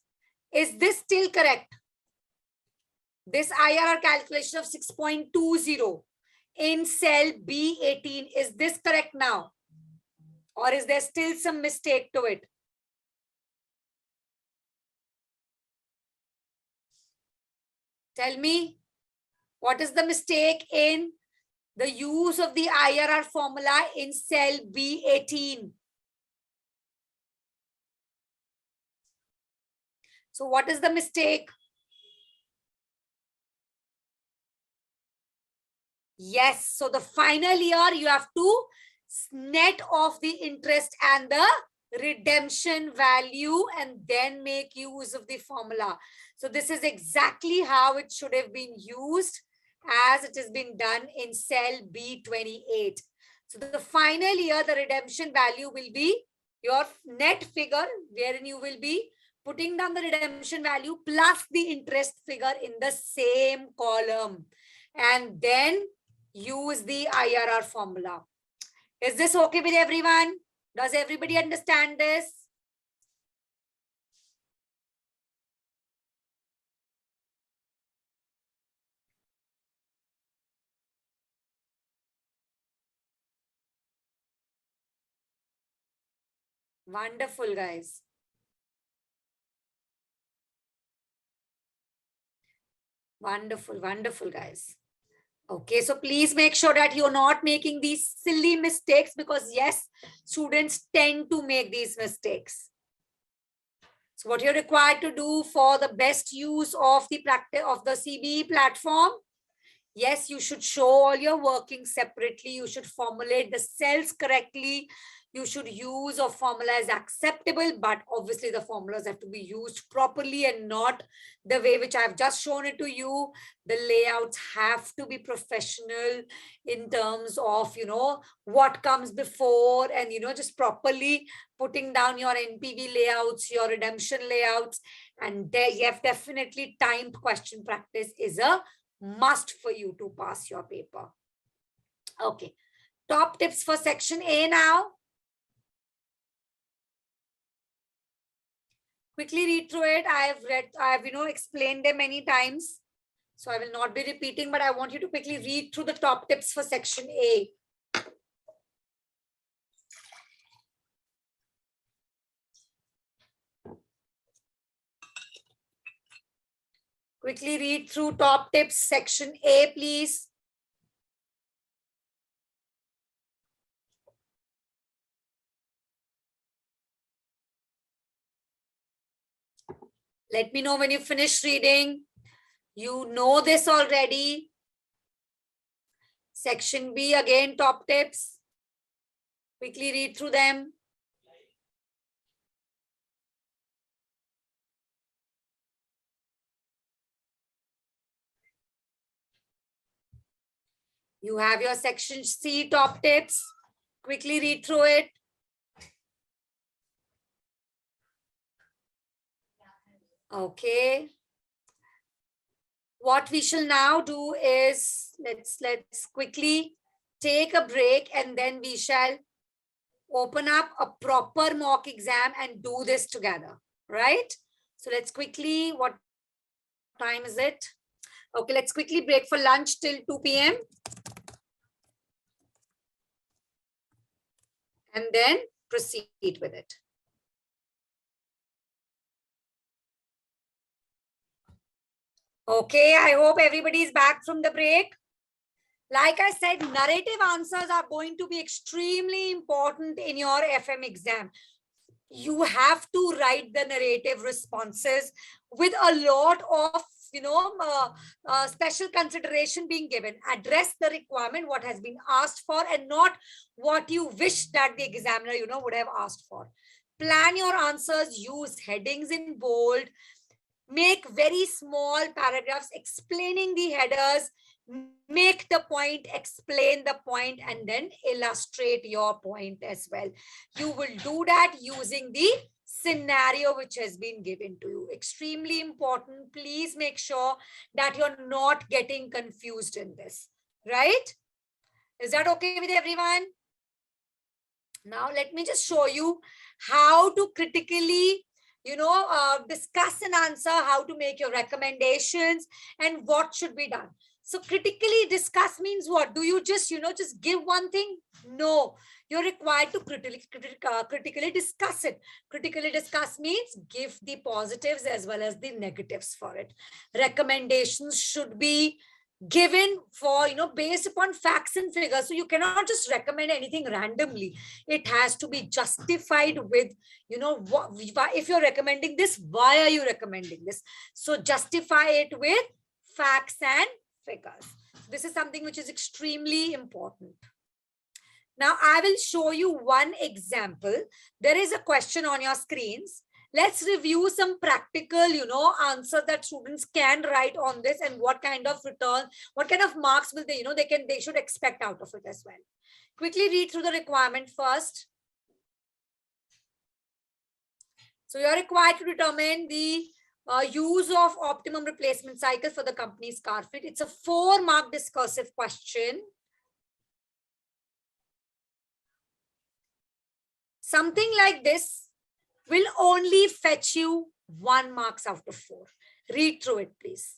is this still correct? This IRR calculation of 6.20 in cell B18, is this correct now? Or is there still some mistake to it? Tell me, what is the mistake in the use of the IRR formula in cell B18? So what is the mistake? Yes, so the final year you have to net off the interest and the redemption value and then make use of the formula. So this is exactly how it should have been used as it has been done in cell B28. So the final year, the redemption value will be your net figure, wherein you will be putting down the redemption value plus the interest figure in the same column, and then use the IRR formula. Is this okay with everyone? Does everybody understand this? Wonderful, guys. Wonderful, wonderful, guys. Okay, so please make sure that you're not making these silly mistakes, because yes, students tend to make these mistakes. So what you're required to do for the best use of the practice of the CBE platform Yes, you should show all your workings separately. You should formulate the cells correctly. You should use a formula as acceptable, but obviously the formulas have to be used properly and not the way which I've just shown it to you. The layouts have to be professional in terms of, what comes before and, just properly putting down your NPV layouts, your redemption layouts. And there you have definitely timed question practice is a must for you to pass your paper. Okay. Top tips for section A now. Quickly read through it. I've explained them many times. So I will not be repeating, but I want you to quickly read through the top tips for section A. Quickly read through top tips, section A, please. Let me know when you finish reading. You know this already. Section B, again, top tips. Quickly read through them. You have your section C, top tips. Quickly read through it. Okay. What we shall now do is let's quickly take a break and then we shall open up a proper mock exam and do this together, right? So let's quickly, what time is it? Okay, let's quickly break for lunch till 2 p.m. and then proceed with it. Okay, I hope everybody is back from the break. Like I said, narrative answers are going to be extremely important in your FM exam. You have to write the narrative responses with a lot of special consideration being given. Address the requirement, what has been asked for, and not what you wish that the examiner would have asked for. Plan your answers, use headings in bold, make very small paragraphs explaining the headers, make the point, explain the point, and then illustrate your point as well. You will do that using the scenario which has been given to you. Extremely important. Please make sure that you're not getting confused in this, right? Is that okay with everyone? Now, let me just show you how to critically discuss an answer, how to make your recommendations, and what should be done. So critically discuss means what? Do you just give one thing? No, you're required to critically discuss it. Critically discuss means give the positives as well as the negatives for it. Recommendations should be given for based upon facts and figures. So you cannot just recommend anything randomly. It has to be justified with what, if you're recommending this, why are you recommending this? So justify it with facts and figures. This is something which is extremely important. Now I will show you one example. There is a question on your screens. Let's review some practical, answers that students can write on this, and what kind of return, what kind of marks will they, they should expect out of it as well. Quickly read through the requirement first. So you're required to determine the use of optimum replacement cycle for the company's car fleet. It's a 4-mark discursive question. Something like this will only fetch you 1 marks out of 4. Read through it, please.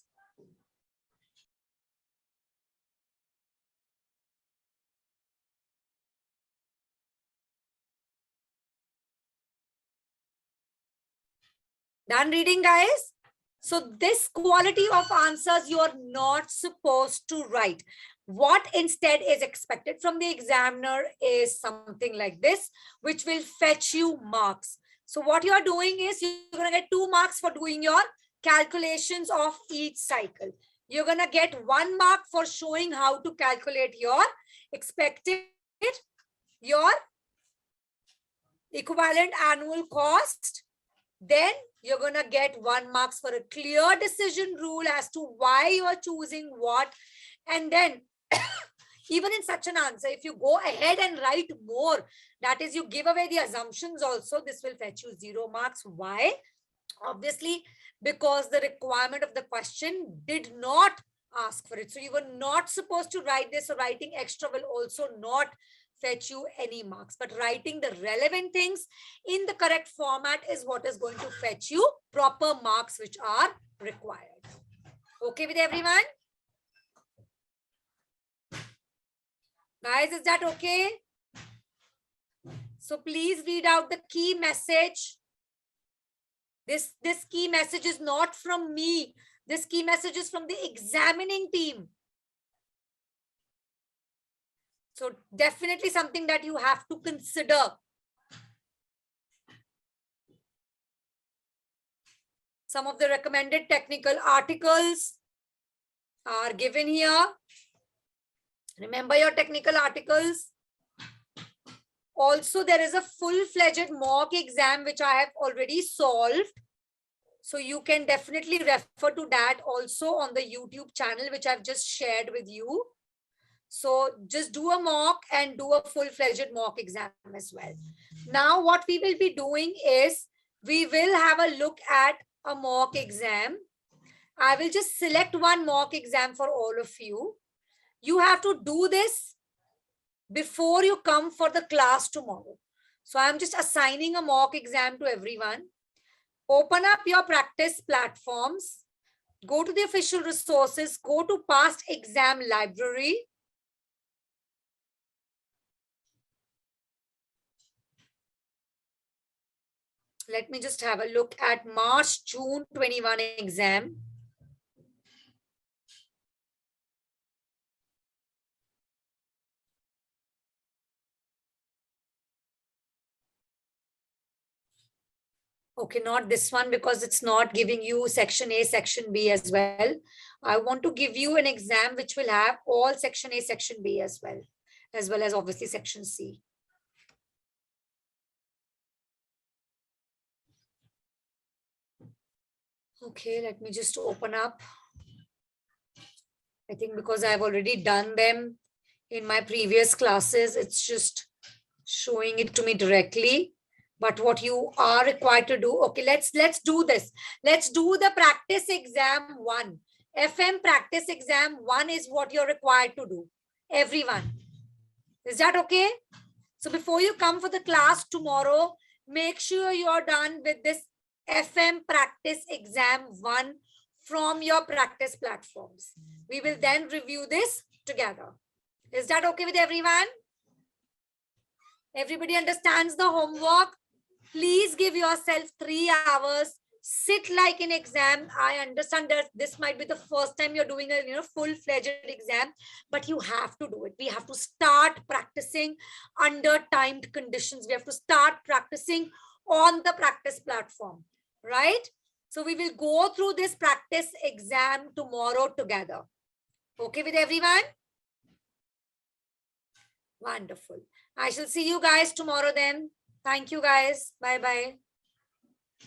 Done reading, guys? So this quality of answers you are not supposed to write. What instead is expected from the examiner is something like this, which will fetch you marks. So what you are doing is you're going to get 2 marks for doing your calculations of each cycle. you're going to get 1 mark for showing how to calculate your expected, your equivalent annual cost. Then you're going to get 1 marks for a clear decision rule as to why you are choosing what. And then even in such an answer, if you go ahead and write more, that is, you give away the assumptions also, this will fetch you 0 marks. Why? Obviously, because the requirement of the question did not ask for it. So you were not supposed to write this, so writing extra will also not fetch you any marks. But writing the relevant things in the correct format is what is going to fetch you proper marks which are required. Okay with everyone? Guys, is that okay? So please read out the key message. This key message is not from me. This key message is from the examining team. So definitely something that you have to consider. Some of the recommended technical articles are given here. Remember your technical articles. Also, there is a full-fledged mock exam which I have already solved. So you can definitely refer to that also on the YouTube channel, which I've just shared with you. So just do a mock and do a full-fledged mock exam as well. Now, what we will be doing is we will have a look at a mock exam. I will just select one mock exam for all of you. You have to do this before you come for the class tomorrow. So I'm just assigning a mock exam to everyone. Open up your practice platforms. Go to the official resources. Go to past exam library. Let me just have a look at March-June 21 exam. Okay, not this one because it's not giving you section A, section B as well. I want to give you an exam which will have all section A, section B as well as obviously section C. Okay, let me just open up. I think because I've already done them in my previous classes, it's just showing it to me directly. But what you are required to do, okay, let's do this. Let's do the practice exam 1. FM practice exam 1 is what you're required to do. Everyone. Is that okay? So before you come for the class tomorrow, make sure you're done with this FM practice exam 1 from your practice platforms. We will then review this together. Is that okay with everyone? Everybody understands the homework? Please give yourself 3 hours. Sit like an exam. I understand that this might be the first time you're doing a full-fledged exam, but you have to do it. We have to start practicing under timed conditions. We have to start practicing on the practice platform, right? So we will go through this practice exam tomorrow together. Okay with everyone? Wonderful. I shall see you guys tomorrow then. Thank you guys. Bye-bye.